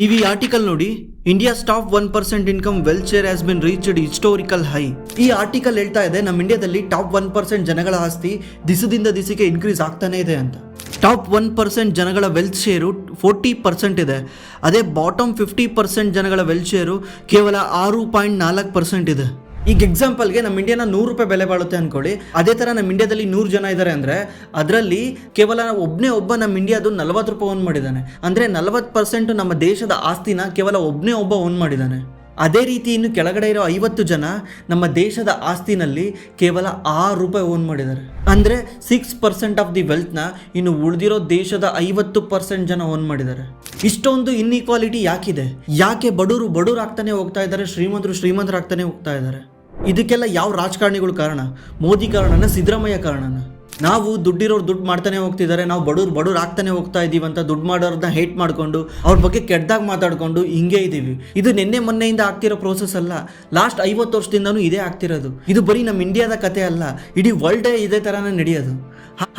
ನೀವು ಈ ಆರ್ಟಿಕಲ್ ನೋಡಿ, India's top 1% income wealth share has been reached historical high. ಈ ಆರ್ಟಿಕಲ್ ಹೇಳ್ತಾ ಇದೆ ನಮ್ಮ ಇಂಡಿಯಾದಲ್ಲಿ ಟಾಪ್ 1% ಜನಗಳ ಆಸ್ತಿ ದಿಸದಿಂದ ದಿಸಿಗೆ ಇನ್ಕ್ರೀಸ್ ಆಗ್ತಾನೆ ಇದೆ ಅಂತ. ಟಾಪ್ 1% ಜನಗಳ ವೆಲ್ತ್ ಶೇರು 40% ಇದೆ. ಅದೇ ಬಾಟಮ್ 50% ಜನಗಳ ವೆಲ್ತ್ ಶೇರು ಕೇವಲ 6.4% ಇದೆ. ಈಗ ಎಕ್ಸಾಂಪಲ್ಗೆ ನಮ್ಮ ಇಂಡಿಯಾನ ₹100 ಬೆಲೆ ಬಾಳುತ್ತೆ ಅನ್ಕೊಳ್ಳಿ. ಅದೇ ಥರ ನಮ್ಮ ಇಂಡಿಯಾದಲ್ಲಿ 100 ಜನ ಇದ್ದಾರೆ ಅಂದರೆ ಅದರಲ್ಲಿ ಕೇವಲ ಒಬ್ಬ ನಮ್ಮ ಇಂಡಿಯಾದು ₹40 ಓನ್ ಮಾಡಿದ್ದಾನೆ. ಅಂದರೆ 40% ನಮ್ಮ ದೇಶದ ಆಸ್ತಿನ ಕೇವಲ ಒಬ್ಬ ಓನ್ ಮಾಡಿದ್ದಾನೆ. ಅದೇ ರೀತಿ ಇನ್ನು ಕೆಳಗಡೆ ಇರೋ 50 ಜನ ನಮ್ಮ ದೇಶದ ಆಸ್ತಿನಲ್ಲಿ ಕೇವಲ ₹6 ಓನ್ ಮಾಡಿದ್ದಾರೆ. ಅಂದರೆ 6% ಆಫ್ ದಿ ವೆಲ್ತ್ನ ಇನ್ನು ಉಳಿದಿರೋ ದೇಶದ 50% ಜನ ಓನ್ ಮಾಡಿದ್ದಾರೆ. ಇಷ್ಟೊಂದು ಇನ್ಇಕ್ವಾಲಿಟಿ ಯಾಕಿದೆ? ಯಾಕೆ ಬಡವರು ಆಗ್ತಾನೆ ಹೋಗ್ತಾ ಇದ್ದಾರೆ, ಶ್ರೀಮಂತರಾಗ್ತಾನೆ ಹೋಗ್ತಾ ಇದ್ದಾರೆ? ಇದಕ್ಕೆಲ್ಲ ಯಾವ ರಾಜಕಾರಣಿಗಳು ಕಾರಣ? ಮೋದಿ ಕಾರಣನ, ಸಿದ್ದರಾಮಯ್ಯ ಕಾರಣನ? ನಾವು ದುಡ್ಡಿರೋರು ದುಡ್ಡು ಮಾಡ್ತಾನೆ ಹೋಗ್ತಿದ್ದಾರೆ, ನಾವು ಬಡವ್ರು ಆಗ್ತಾನೆ ಹೋಗ್ತಾ ಇದೀವಿ ಅಂತ ದುಡ್ಡು ಮಾಡೋರನ್ನ ಹೇಟ್ ಮಾಡಿಕೊಂಡು ಅವ್ರ ಬಗ್ಗೆ ಕೆಟ್ಟದಾಗ ಮಾತಾಡ್ಕೊಂಡು ಹಿಂಗೆ ಇದ್ದೀವಿ. ಇದು ನಿನ್ನೆ ಮೊನ್ನೆಯಿಂದ ಆಗ್ತಿರೋ ಪ್ರೋಸೆಸ್ ಅಲ್ಲ, ಲಾಸ್ಟ್ 50 ವರ್ಷದಿಂದನೂ ಇದೇ ಆಗ್ತಿರೋದು. ಇದು ಬರೀ ನಮ್ಮ ಇಂಡಿಯಾದ ಕತೆ ಅಲ್ಲ, ಇಡೀ ವರ್ಲ್ಡೇ ಇದೇ ಥರನೇ ನಡೆಯೋದು.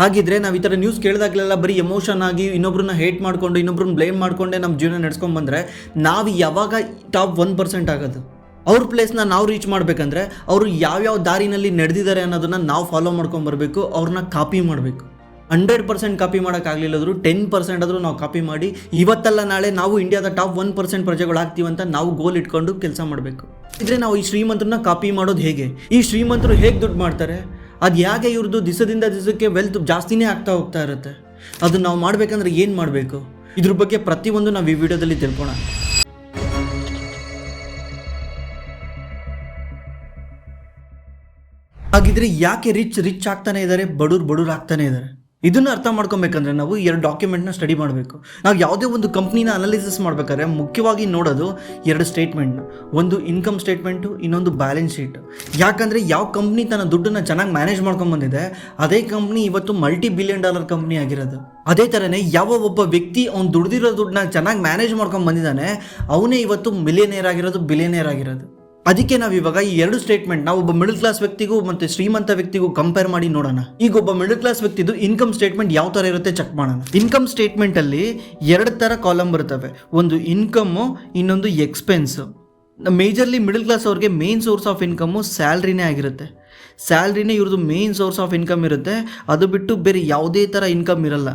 ಹಾಗಿದ್ರೆ ನಾವು ಈ ಥರ ನ್ಯೂಸ್ ಕೇಳಿದಾಗಲೆಲ್ಲ ಬರೀ ಎಮೋಷನ್ ಆಗಿ ಇನ್ನೊಬ್ರನ್ನ ಹೇಟ್ ಮಾಡಿಕೊಂಡು ಇನ್ನೊಬ್ರನ್ನ ಬ್ಲೇಮ್ ಮಾಡಿಕೊಂಡೇ ನಮ್ಮ ಜೀವನ ನಡೆಸ್ಕೊಂಡು ಬಂದರೆ ನಾವು ಯಾವಾಗ ಟಾಪ್ 1% ಆಗೋದು? ಅವ್ರ ಪ್ಲೇಸ್ನ ನಾವು ರೀಚ್ ಮಾಡಬೇಕಂದ್ರೆ ಅವರು ಯಾವ್ಯಾವ ದಾರಿನಲ್ಲಿ ನಡೆದಿದ್ದಾರೆ ಅನ್ನೋದನ್ನು ನಾವು ಫಾಲೋ ಮಾಡ್ಕೊಂಡು ಬರಬೇಕು, ಅವ್ರನ್ನ ಕಾಪಿ ಮಾಡಬೇಕು. 100% ಕಾಪಿ ಮಾಡೋಕ್ಕಾಗಲಿಲ್ಲದ್ರು 10% ಆದರೂ ನಾವು ಕಾಪಿ ಮಾಡಿ ಇವತ್ತಲ್ಲ ನಾಳೆ ನಾವು ಇಂಡಿಯಾದ ಟಾಪ್ 1% ಪ್ರಜೆಗಳಾಗ್ತೀವಂತ ನಾವು ಗೋಲ್ ಇಟ್ಕೊಂಡು ಕೆಲಸ ಮಾಡಬೇಕು. ಇದ್ರೆ ನಾವು ಈ ಶ್ರೀಮಂತರನ್ನ ಕಾಪಿ ಮಾಡೋದು ಹೇಗೆ? ಈ ಶ್ರೀಮಂತರು ಹೇಗೆ ದುಡ್ಡು ಮಾಡ್ತಾರೆ? ಅದು ಹೇಗೆ ಇವ್ರದ್ದು ದಿಸದಿಂದ ದಿಸಕ್ಕೆ ವೆಲ್ತ್ ಜಾಸ್ತಿನೇ ಆಗ್ತಾ ಹೋಗ್ತಾ ಇರುತ್ತೆ? ಅದನ್ನು ನಾವು ಮಾಡಬೇಕಂದ್ರೆ ಏನು ಮಾಡಬೇಕು? ಇದ್ರ ಬಗ್ಗೆ ಪ್ರತಿಯೊಂದು ನಾವು ಈ ವಿಡಿಯೋದಲ್ಲಿ ತಿಳ್ಕೋಣ. ಹಾಗಿದ್ರೆ ಯಾಕೆ ರಿಚ್ ಆಗ್ತಾನೆ ಇದ್ದಾರೆ, ಬಡವ್ರು ಆಗ್ತಾನೆ ಇದ್ದಾರೆ? ಇದನ್ನು ಅರ್ಥ ಮಾಡ್ಕೊಬೇಕಂದ್ರೆ ನಾವು 2 ಡಾಕ್ಯುಮೆಂಟ್ನ ಸ್ಟಡಿ ಮಾಡಬೇಕು. ನಾವು ಯಾವುದೇ ಒಂದು ಕಂಪ್ನಿನ ಅನಾಲಿಸಿಸ್ ಮಾಡ್ಬೇಕಾದ್ರೆ ಮುಖ್ಯವಾಗಿ ನೋಡೋದು 2 ಸ್ಟೇಟ್ಮೆಂಟ್ನ. ಒಂದು ಇನ್ಕಮ್ ಸ್ಟೇಟ್ಮೆಂಟು, ಇನ್ನೊಂದು ಬ್ಯಾಲೆನ್ಸ್ ಶೀಟ್. ಯಾಕಂದರೆ ಯಾವ ಕಂಪ್ನಿ ತನ್ನ ದುಡ್ಡನ್ನು ಚೆನ್ನಾಗಿ ಮ್ಯಾನೇಜ್ ಮಾಡ್ಕೊಂಡು ಬಂದಿದೆ ಅದೇ ಕಂಪ್ನಿ ಇವತ್ತು $multi-billion ಕಂಪ್ನಿ ಆಗಿರೋದು. ಅದೇ ಥರನೇ ಯಾವ ಒಬ್ಬ ವ್ಯಕ್ತಿ ಅವ್ನು ದುಡ್ದಿರೋ ದುಡ್ಡನ್ನ ಚೆನ್ನಾಗಿ ಮ್ಯಾನೇಜ್ ಮಾಡ್ಕೊಂಡು ಬಂದಿದ್ದಾನೆ ಅವನೇ ಇವತ್ತು ಬಿಲಿಯನೇರ್ ಆಗಿರೋದು. ಅದಕ್ಕೆ ನಾವು ಇವಾಗ ಈ 2 ಸ್ಟೇಟ್ಮೆಂಟ್ ನಾವು ಒಬ್ಬ ಮಿಡಲ್ ಕ್ಲಾಸ್ ವ್ಯಕ್ತಿಗೂ ಮತ್ತು ಶ್ರೀಮಂತ ವ್ಯಕ್ತಿಗೂ ಕಂಪೇರ್ ಮಾಡಿ ನೋಡೋಣ. ಈಗ ಒಬ್ಬ ಮಿಡಲ್ ಕ್ಲಾಸ್ ವ್ಯಕ್ತಿದು ಇನ್ಕಮ್ ಸ್ಟೇಟ್ಮೆಂಟ್ ಯಾವ ಥರ ಇರುತ್ತೆ ಚೆಕ್ ಮಾಡೋಣ. ಇನ್ಕಮ್ ಸ್ಟೇಟ್ಮೆಂಟಲ್ಲಿ 2 ಥರ ಕಾಲಮ್ ಬರ್ತವೆ. ಒಂದು ಇನ್ಕಮ್ಮು, ಇನ್ನೊಂದು ಎಕ್ಸ್ಪೆನ್ಸು. ಮೇಜರ್ಲಿ ಮಿಡಲ್ ಕ್ಲಾಸ್ ಅವ್ರಿಗೆ ಮೇನ್ ಸೋರ್ಸ್ ಆಫ್ ಇನ್ಕಮ್ಮು ಸ್ಯಾಲ್ರಿನೇ ಆಗಿರುತ್ತೆ. ಸ್ಯಾಲ್ರಿನೇ ಇವ್ರದ್ದು ಮೇನ್ ಸೋರ್ಸ್ ಆಫ್ ಇನ್ಕಮ್ ಇರುತ್ತೆ. ಅದು ಬಿಟ್ಟು ಬೇರೆ ಯಾವುದೇ ಥರ ಇನ್ಕಮ್ ಇರಲ್ಲ.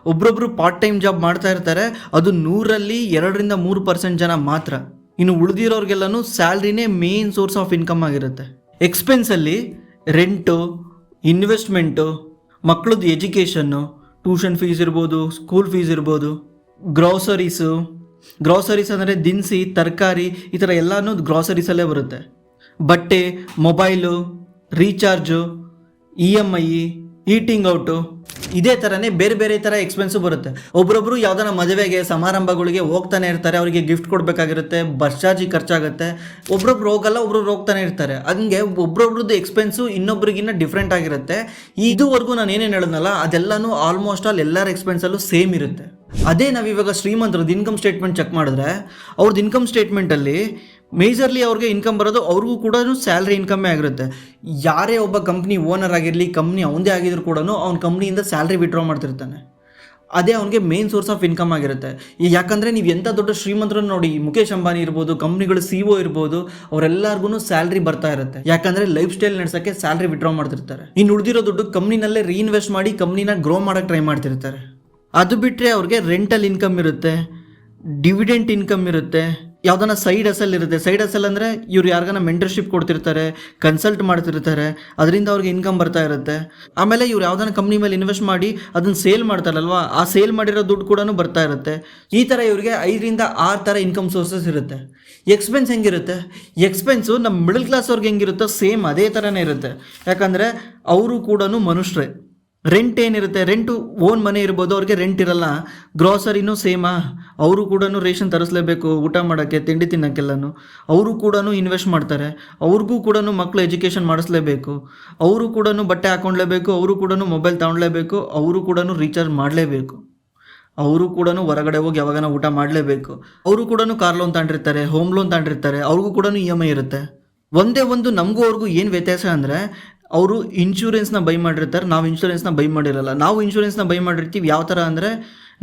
ಒಬ್ಬೊಬ್ಬರು ಪಾರ್ಟ್ ಟೈಮ್ ಜಾಬ್ ಮಾಡ್ತಾ ಇರ್ತಾರೆ, ಅದು 100ರಲ್ಲಿ 2ರಿಂದ 3% ಜನ ಮಾತ್ರ. ಇನ್ನು ಉಳಿದಿರೋರಿಗೆಲ್ಲನೂ ಸ್ಯಾಲ್ರಿನೇ ಮೇನ್ ಸೋರ್ಸ್ ಆಫ್ ಇನ್ಕಮ್ ಆಗಿರುತ್ತೆ. ಎಕ್ಸ್ಪೆನ್ಸಲ್ಲಿ ರೆಂಟು, ಇನ್ವೆಸ್ಟ್ಮೆಂಟು, ಮಕ್ಕಳದ್ದು ಎಜುಕೇಷನ್ನು, ಟ್ಯೂಷನ್ ಫೀಸ್ ಇರ್ಬೋದು, ಸ್ಕೂಲ್ ಫೀಸ್ ಇರ್ಬೋದು, ಗ್ರಾಸರೀಸ್ ಅಂದರೆ ದಿನಸಿ, ತರಕಾರಿ, ಈ ಥರ ಎಲ್ಲನೂ ಗ್ರಾಸರೀಸಲ್ಲೇ ಬರುತ್ತೆ. ಬಟ್ಟೆ, mobile, recharge, EMI, eating out, ಇದೇ ಥರನೇ ಬೇರೆ ಥರ ಎಕ್ಸ್ಪೆನ್ಸು ಬರುತ್ತೆ. ಒಬ್ಬರೊಬ್ಬರು ಯಾವ್ದಾರ ಮದುವೆಗೆ, ಸಮಾರಂಭಗಳಿಗೆ ಹೋಗ್ತಾನೆ ಇರ್ತಾರೆ, ಅವರಿಗೆ ಗಿಫ್ಟ್ ಕೊಡಬೇಕಾಗಿರುತ್ತೆ, ಬಸ್ ಚಾರ್ಜಿಗೆ ಖರ್ಚಾಗುತ್ತೆ. ಒಬ್ರೊಬ್ರು ಹೋಗಲ್ಲ, ಒಬ್ರೊಬ್ರು ಹೋಗ್ತಾನೆ ಇರ್ತಾರೆ. ಹಂಗೆ ಒಬ್ರೊಬ್ರದ್ದು ಎಕ್ಸ್ಪೆನ್ಸು ಇನ್ನೊಬ್ರಿಗಿನ್ನ ಡಿಫ್ರೆಂಟ್ ಆಗಿರುತ್ತೆ. ಇದುವರೆಗೂ ನಾನು ಏನೇನು ಹೇಳಿದ್ನಲ್ಲ ಅದೆಲ್ಲನೂ ಆಲ್ಮೋಸ್ಟ್ ಆಲ್ ಎಲ್ಲರ ಎಕ್ಸ್ಪೆನ್ಸಲ್ಲೂ ಸೇಮ್ ಇರುತ್ತೆ. ಅದೇ ನಾವಿವಾಗ ಶ್ರೀಮಂತರದ್ದು ಇನ್ಕಮ್ ಸ್ಟೇಟ್ಮೆಂಟ್ ಚೆಕ್ ಮಾಡಿದ್ರೆ ಅವ್ರದ್ದು ಇನ್ಕಮ್ ಸ್ಟೇಟ್ಮೆಂಟಲ್ಲಿ ಮೇಜರ್ಲಿ ಅವ್ರಿಗೆ ಇನ್ಕಮ್ ಬರೋದು ಅವ್ರಿಗೂ ಕೂಡ ಸ್ಯಾಲ್ರಿ ಇನ್ಕಮ್ಮೇ ಆಗಿರುತ್ತೆ. ಯಾರೇ ಒಬ್ಬ ಕಂಪ್ನಿ ಓನರ್ ಆಗಿರಲಿ, ಕಂಪ್ನಿ ಅವನದೇ ಆಗಿದ್ರು ಕೂಡ ಅವ್ನ ಕಂಪ್ನಿಯಿಂದ ಸ್ಯಾಲ್ರಿ ವಿಡ್ರಾ ಮಾಡ್ತಿರ್ತಾನೆ. ಅದೇ ಅವನಿಗೆ ಮೇನ್ ಸೋರ್ಸ್ ಆಫ್ ಇನ್ಕಮ್ ಆಗಿರುತ್ತೆ. ಯಾಕಂದರೆ ನೀವು ಎಂಥ ದೊಡ್ಡ ಶ್ರೀಮಂತರನ್ನು ನೋಡಿ, ಮುಖೇಶ್ ಅಂಬಾನಿ ಇರ್ಬೋದು, ಕಂಪ್ನಿಗಳು CEO ಇರ್ಬೋದು, ಅವರೆಲ್ಲರಿಗೂ ಸ್ಯಾಲ್ರಿ ಬರ್ತಾ ಇರುತ್ತೆ. ಯಾಕಂದರೆ ಲೈಫ್ ಸ್ಟೈಲ್ ನಡೆಸೋಕ್ಕೆ ಸ್ಯಾಲ್ರಿ ವಿಡ್ರಾ ಮಾಡ್ತಿರ್ತಾರೆ. ಇನ್ನು ಉಳಿದಿರೋ ದುಡ್ಡು ಕಂಪ್ನಿನಲ್ಲೇ ರೀಇನ್ವೆಸ್ಟ್ ಮಾಡಿ ಕಂಪ್ನಿನ ಗ್ರೋ ಮಾಡೋಕ್ಕೆ ಟ್ರೈ ಮಾಡ್ತಿರ್ತಾರೆ. ಅದು ಬಿಟ್ಟರೆ ಅವ್ರಿಗೆ ರೆಂಟಲ್ ಇನ್ಕಮ್ ಇರುತ್ತೆ, ಡಿವಿಡೆಂಟ್ ಇನ್ಕಮ್ ಇರುತ್ತೆ, ಯಾವ್ದಾನ ಸೈಡ್ ಹಸಲ್ ಇರುತ್ತೆ. ಸೈಡ್ ಹಸಲ್ ಅಂದರೆ ಇವ್ರು ಯಾರಿಗಾನ ಮೆಂಟರ್ಶಿಪ್ ಕೊಡ್ತಿರ್ತಾರೆ, ಕನ್ಸಲ್ಟ್ ಮಾಡ್ತಿರ್ತಾರೆ, ಅದರಿಂದ ಅವ್ರಿಗೆ ಇನ್ಕಮ್ ಬರ್ತಾ ಇರುತ್ತೆ. ಆಮೇಲೆ ಇವ್ರು ಯಾವ್ದಾನ ಕಂಪ್ನಿ ಮೇಲೆ ಇನ್ವೆಸ್ಟ್ ಮಾಡಿ ಅದನ್ನು ಸೇಲ್ ಮಾಡ್ತಾರಲ್ವಾ, ಆ ಸೇಲ್ ಮಾಡಿರೋ ದುಡ್ಡು ಕೂಡ ಬರ್ತಾ ಇರುತ್ತೆ. ಈ ಥರ ಇವ್ರಿಗೆ 5ರಿಂದ 6 ಥರ ಇನ್ಕಮ್ ಸೋರ್ಸಸ್ ಇರುತ್ತೆ. ಎಕ್ಸ್ಪೆನ್ಸ್ ಹೆಂಗಿರುತ್ತೆ? ಎಕ್ಸ್ಪೆನ್ಸು ನಮ್ಮ ಮಿಡಲ್ ಕ್ಲಾಸ್ ಅವ್ರಿಗೆ ಹೆಂಗಿರುತ್ತೋ ಸೇಮ್ ಅದೇ ಥರನೇ ಇರುತ್ತೆ. ಯಾಕಂದರೆ ಅವರು ಕೂಡ ಮನುಷ್ಯರೇ. ರೆಂಟ್ ಏನಿರುತ್ತೆ, ರೆಂಟು ಓನ್ ಮನೆ ಇರ್ಬೋದು, ಅವ್ರಿಗೆ ರೆಂಟ್ ಇರಲ್ಲ. ಗ್ರಾಸರಿನೂ ಸೇಮಾ, ಅವರು ಕೂಡ ರೇಷನ್ ತರಿಸ್ಲೇಬೇಕು ಊಟ ಮಾಡೋಕ್ಕೆ, ತಿಂಡಿ ತಿನ್ನೋಕ್ಕೆಲ್ಲನೂ. ಅವರು ಕೂಡ ಇನ್ವೆಸ್ಟ್ ಮಾಡ್ತಾರೆ, ಅವ್ರಿಗೂ ಕೂಡ ಮಕ್ಕಳು ಎಜುಕೇಷನ್ ಮಾಡಿಸ್ಲೇಬೇಕು, ಅವರು ಕೂಡ ಬಟ್ಟೆ ಹಾಕ್ಕೊಳ್ಲೇಬೇಕು, ಅವರು ಕೂಡ ಮೊಬೈಲ್ ತೊಗೊಳ್ಲೇಬೇಕು, ಅವರು ಕೂಡ ರೀಚಾರ್ಜ್ ಮಾಡಲೇಬೇಕು, ಅವರು ಕೂಡ ಹೊರಗಡೆ ಹೋಗಿ ಯಾವಾಗನ ಊಟ ಮಾಡಲೇಬೇಕು, ಅವರು ಕೂಡ ಕಾರ್ ಲೋನ್ ತಗೊಂಡಿರ್ತಾರೆ, ಹೋಮ್ ಲೋನ್ ತಗೊಂಡಿರ್ತಾರೆ, ಅವ್ರಿಗೂ ಕೂಡ EMI ಇರುತ್ತೆ. ಒಂದೇ ಒಂದು ನಮಗೂ ಅವ್ರಿಗೂ ಏನು ವ್ಯತ್ಯಾಸ ಅಂದರೆ ಅವರು ಇನ್ಶೂರೆನ್ಸ್ನ ಬೈ ಮಾಡಿರ್ತಾರೆ, ನಾವು ಇನ್ಶೂರೆನ್ಸ್ನ ಬೈ ಮಾಡಿರಲ್ಲ. ನಾವು ಇನ್ಶೂರೆನ್ಸ್ನ ಬೈ ಮಾಡಿರ್ತೀವಿ ಯಾವ ಥರ ಅಂದರೆ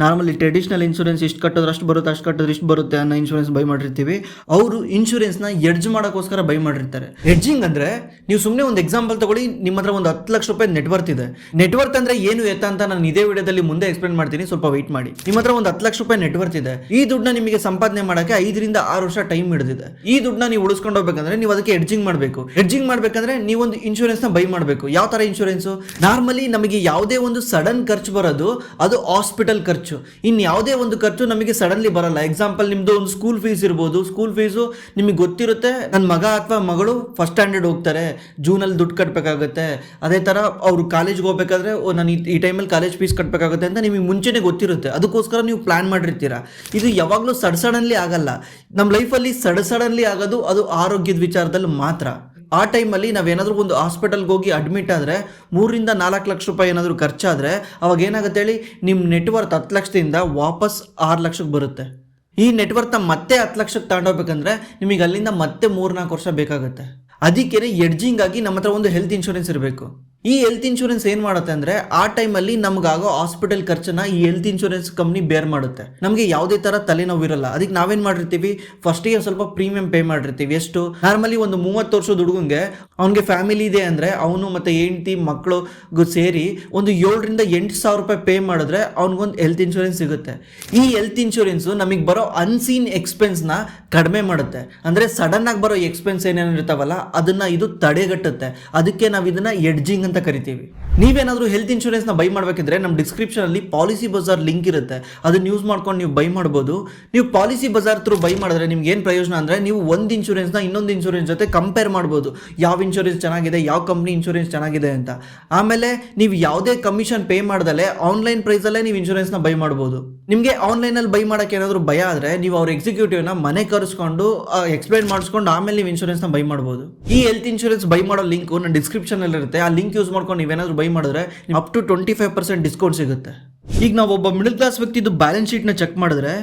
ನಾರ್ಮಲಿ ಟ್ರೆಡಿಷನಲ್ ಇನ್ಶೂರೆನ್ಸ್ ಇಷ್ಟು ಕಟ್ಟೋದ್ರೆ ಅಷ್ಟು ಬರುತ್ತೆ, ಅಷ್ಟು ಕಟ್ಟೋದ್ರೆ ಇಷ್ಟು ಬರುತ್ತೆ ಅನ್ನೋ ಇನ್ಶೂರೆನ್ಸ್ ಬೈ ಮಾಡಿರ್ತೀವಿ. ಅವರು ಇನ್ಶೂರೆನ್ಸ್ನ ಎಡ್ಜ್ ಮಾಡೋಕ್ಕೋಸ್ಕರ ಬೈ ಮಾಡಿರ್ತಾರೆ. ಎಡ್ಜಿಂಗ್ ಅಂದರೆ ನೀವು ಸುಮ್ಮನೆ ಒಂದು ಎಕ್ಸಾಂಪಲ್ ತಗೊಳ್ಳಿ, ನಿಮ್ಮ ಹತ್ರ ಒಂದು 10 ಲಕ್ಷ ರೂಪಾಯಿ ನೆಟ್ವರ್ತ್ ಇದೆ. ನೆಟ್ವರ್ತ್ ಅಂದರೆ ಏನು ಎತ್ತ ಅಂತ ನಾನು ಇದೇ ವಿಡಿಯೋದಲ್ಲಿ ಮುಂದೆ ಎಕ್ಸ್ಪ್ಲೇನ್ ಮಾಡ್ತೀನಿ, ಸ್ವಲ್ಪ ವೆಯ್ಟ್ ಮಾಡಿ. ನಿಮ್ಮ ಹತ್ರ ಒಂದು 10 ಲಕ್ಷ ರೂಪಾಯಿ ನೆಟ್ವರ್ತ್ ಇದೆ. ಈ ದುಡ್ಡನ್ನ ನಿಮಗೆ ಸಂಪಾದನೆ ಮಾಡೋಕ್ಕೆ 5 ರಿಂದ 6 ವರ್ಷ ಟೈಮ್ ಹಿಡಿದಿದೆ. ಈ ದುಡ್ಡನ್ನ ನೀವು ಉಳಿಸ್ಕೊಂಡು ಹೋಗ್ಬೇಕಂದ್ರೆ ನೀವು ಅದಕ್ಕೆ ಎಡ್ಜಿಂಗ್ ಮಾಡಬೇಕು. ಎಡ್ಜಿಂಗ್ ಮಾಡಬೇಕಂದ್ರೆ ನೀವೊಂದು ಇನ್ಶೂರೆನ್ಸ್ನ ಬೈ ಮಾಡಬೇಕು. ಯಾವ ಥರ ಇನ್ಶೂರೆನ್ಸು? ನಾರ್ಮಲಿ ನಮಗೆ ಯಾವುದೇ ಒಂದು ಸಡನ್ ಖರ್ಚು ಬರೋದು ಅದು ಹಾಸ್ಪಿಟಲ್ ಖರ್ಚು. ಇನ್ನು ಯಾವುದೇ ಒಂದು ಖರ್ಚು ನಮಗೆ ಸಡನ್ಲಿ ಬರಲ್ಲ. ಎಕ್ಸಾಂಪಲ್, ನಿಮ್ಮದು ಒಂದು ಸ್ಕೂಲ್ ಫೀಸ್ ಇರ್ಬೋದು. ಸ್ಕೂಲ್ ಫೀಸು ನಿಮಗೆ ಗೊತ್ತಿರುತ್ತೆ, ನನ್ನ ಮಗ ಅಥವಾ ಮಗಳು ಫಸ್ಟ್ ಸ್ಟ್ಯಾಂಡರ್ಡ್ ಹೋಗ್ತಾರೆ, ಜೂನಲ್ಲಿ ದುಡ್ಡು ಕಟ್ಟಬೇಕಾಗುತ್ತೆ. ಅದೇ ಥರ ಅವರು ಕಾಲೇಜ್ಗೆ ಹೋಗ್ಬೇಕಾದ್ರೆ ನಾನು ಈ ಟೈಮಲ್ಲಿ ಕಾಲೇಜ್ ಫೀಸ್ ಕಟ್ಟಬೇಕಾಗುತ್ತೆ ಅಂತ ನಿಮಗೆ ಮುಂಚೆನೇ ಗೊತ್ತಿರುತ್ತೆ. ಅದಕ್ಕೋಸ್ಕರ ನೀವು ಪ್ಲ್ಯಾನ್ ಮಾಡಿರ್ತೀರ. ಇದು ಯಾವಾಗಲೂ ಸಡನ್ಲಿ ಆಗಲ್ಲ. ನಮ್ಮ ಲೈಫಲ್ಲಿ ಸಡನ್ಲಿ ಆಗೋದು ಅದು ಆರೋಗ್ಯದ ವಿಚಾರದಲ್ಲಿ ಮಾತ್ರ. ಆ ಟೈಮಲ್ಲಿ ನಾವೇನಾದರೂ ಒಂದು ಹಾಸ್ಪಿಟಲ್ಗೆ ಹೋಗಿ ಅಡ್ಮಿಟ್ ಆದರೆ 3 ರಿಂದ 4 ಲಕ್ಷ ರೂಪಾಯಿ ಏನಾದರೂ ಖರ್ಚಾದರೆ ಅವಾಗ ಏನಾಗುತ್ತೆ ಹೇಳಿ, ನಿಮ್ಮ ನೆಟ್ವರ್ತ್ 10 ಲಕ್ಷದಿಂದ ವಾಪಸ್ 6 ಲಕ್ಷಕ್ಕೆ ಬರುತ್ತೆ. ಈ ನೆಟ್ವರ್ತ್ನ ಮತ್ತೆ 10 ಲಕ್ಷಕ್ಕೆ ತಗೊಂಡೋಗ್ಬೇಕಂದ್ರೆ ನಿಮಗೆ ಅಲ್ಲಿಂದ ಮತ್ತೆ 3-4 ವರ್ಷ ಬೇಕಾಗುತ್ತೆ. ಅದಕ್ಕೇ ಎಡ್ಜಿಂಗ್ ಆಗಿ ನಮ್ಮ ಹತ್ರ ಒಂದು ಹೆಲ್ತ್ ಇನ್ಶೂರೆನ್ಸ್ ಇರಬೇಕು. ಈ ಹೆಲ್ತ್ ಇನ್ಶೂರೆನ್ಸ್ ಏನು ಮಾಡುತ್ತೆ ಅಂದರೆ ಆ ಟೈಮಲ್ಲಿ ನಮಗಾಗೋ ಹಾಸ್ಪಿಟಲ್ ಖರ್ಚನ್ನ ಈ ಹೆಲ್ತ್ ಇನ್ಶೂರೆನ್ಸ್ ಕಂಪ್ನಿ ಬೇರ್ ಮಾಡುತ್ತೆ. ನಮಗೆ ಯಾವುದೇ ಥರ ತಲೆನೋವು ಇರಲ್ಲ. ಅದಕ್ಕೆ ನಾವೇನು ಮಾಡಿರ್ತೀವಿ, ಫಸ್ಟಿಗೆ ಸ್ವಲ್ಪ ಪ್ರೀಮಿಯಂ ಪೇ ಮಾಡಿರ್ತೀವಿ. ಎಷ್ಟು? ನಾರ್ಮಲಿ ಒಂದು 30 ವರ್ಷದ ಹುಡುಗಂಗೆ ಅವ್ನಿಗೆ ಫ್ಯಾಮಿಲಿ ಇದೆ ಅಂದರೆ ಅವನು ಮತ್ತು ಹೆಂಡತಿ ಮಕ್ಕಳು ಸೇರಿ ಒಂದು 7 ರಿಂದ 8 ಸಾವಿರ ರೂಪಾಯಿ ಪೇ ಮಾಡಿದ್ರೆ ಅವ್ನಿಗೊಂದು ಹೆಲ್ತ್ ಇನ್ಶೂರೆನ್ಸ್ ಸಿಗುತ್ತೆ. ಈ ಹೆಲ್ತ್ ಇನ್ಶೂರೆನ್ಸು ನಮಗೆ ಬರೋ ಅನ್ಸೀನ್ ಎಕ್ಸ್ಪೆನ್ಸ್ನ ಕಡಿಮೆ ಮಾಡುತ್ತೆ. ಅಂದರೆ ಸಡನ್ನಾಗಿ ಬರೋ ಎಕ್ಸ್ಪೆನ್ಸ್ ಏನೇನಿರ್ತಾವಲ್ಲ ಅದನ್ನು ಇದು ತಡೆಗಟ್ಟುತ್ತೆ. ಅದಕ್ಕೆ ನಾವು ಇದನ್ನು ಎಡ್ಜಿಂಗ್ ಅಂತ ಕರಿತೀವಿ. ನೀವೇನಾದರೂ ಹೆಲ್ತ್ ಇನ್ಶೂರೆನ್ಸ್ನ ಬೈ ಮಾಡಬೇಕಿದ್ರೆ ನಮ್ಮ ಡಿಸ್ಕ್ರಿಪ್ಷನಲ್ಲಿ ಪಾಲಿಸಿ ಬಜಾರ್ ಲಿಂಕ್ ಇರುತ್ತೆ, ಅದನ್ನು ಯೂಸ್ ಮಾಡ್ಕೊಂಡು ನೀವು ಬೈ ಮಾಡ್ಬೋದು. ನೀವು ಪಾಲಿಸಿ ಬಜಾರ್ ಥ್ರೂ ಬೈ ಮಾಡಿದ್ರೆ ನಿಮ್ಗೆ ಏನು ಪ್ರಯೋಜನ ಅಂದರೆ ನೀವು ಒಂದು ಇನ್ಶೂರೆನ್ಸ್ನ ಇನ್ನೊಂದು ಇನ್ಶೂರೆನ್ಸ್ ಜೊತೆ ಕಂಪೇರ್ ಮಾಡ್ಬೋದು. ಯಾವ ಇನ್ಶೂರೆನ್ಸ್ ಚೆನ್ನಾಗಿದೆ, ಯಾವ ಕಂಪ್ನಿ ಇನ್ಶೂರೆನ್ಸ್ ಚೆನ್ನಾಗಿದೆ ಅಂತ. ಆಮೇಲೆ ನೀವು ಯಾವುದೇ ಕಮಿಷನ್ ಪೇ ಮಾಡ್ದಲೇ ಆನ್ಲೈನ್ ಪ್ರೈಸಲ್ಲೇ ನೀವು ಇನ್ಶೂರೆನ್ಸ್ನ ಬೈ ಮಾಡ್ಬೋದು. ನಿಮಗೆ ಆನ್ಲೈನಲ್ಲಿ ಬೈ ಮಾಡೋಕ್ಕೆ ಏನಾದರೂ ಭಯ ಆದರೆ ನೀವು ಅವ್ರ ಎಕ್ಸಿಕ್ಯೂಟಿವ್ನ ಮನೆ ಕರೆಸ್ಕೊಂಡು ಎಕ್ಸ್ಪ್ಲೈನ್ ಮಾಡಿಸ್ಕೊಂಡು ಆಮೇಲೆ ನೀವು ಇನ್ಶೂರೆನ್ಸ್ನ ಬೈ ಮಾಡ್ಬೋದು. ಈ ಹೆಲ್ತ್ ಇನ್ಶೂರೆನ್ಸ್ ಬೈ ಮಾಡೋ ಲಿಂಕು ನನ್ನ ಡಿಸ್ಕ್ರಿಪ್ಷನಲ್ಲಿ ಇರುತ್ತೆ. ಆ ಲಿಂಕ್ ಯೂಸ್ ಮಾಡ್ಕೊಂಡು ನೀವೇನಾದರೂ ಬೈ ಮಾಡಿದ್ರೆ ಅಪ್ ಟು 25% ಡಿಸ್ಕೌಂಟ್ ಸಿಗುತ್ತೆ. ಈಗ ನಾವು ಒಬ್ಬ ಮಿಡಲ್ ಕ್ಲಾಸ್ ವ್ಯಕ್ತಿದು ಬ್ಯಾಲೆನ್ಸ್ ಶೀಟ್ನ ಚೆಕ್ ಮಾಡಿದ್ರೆ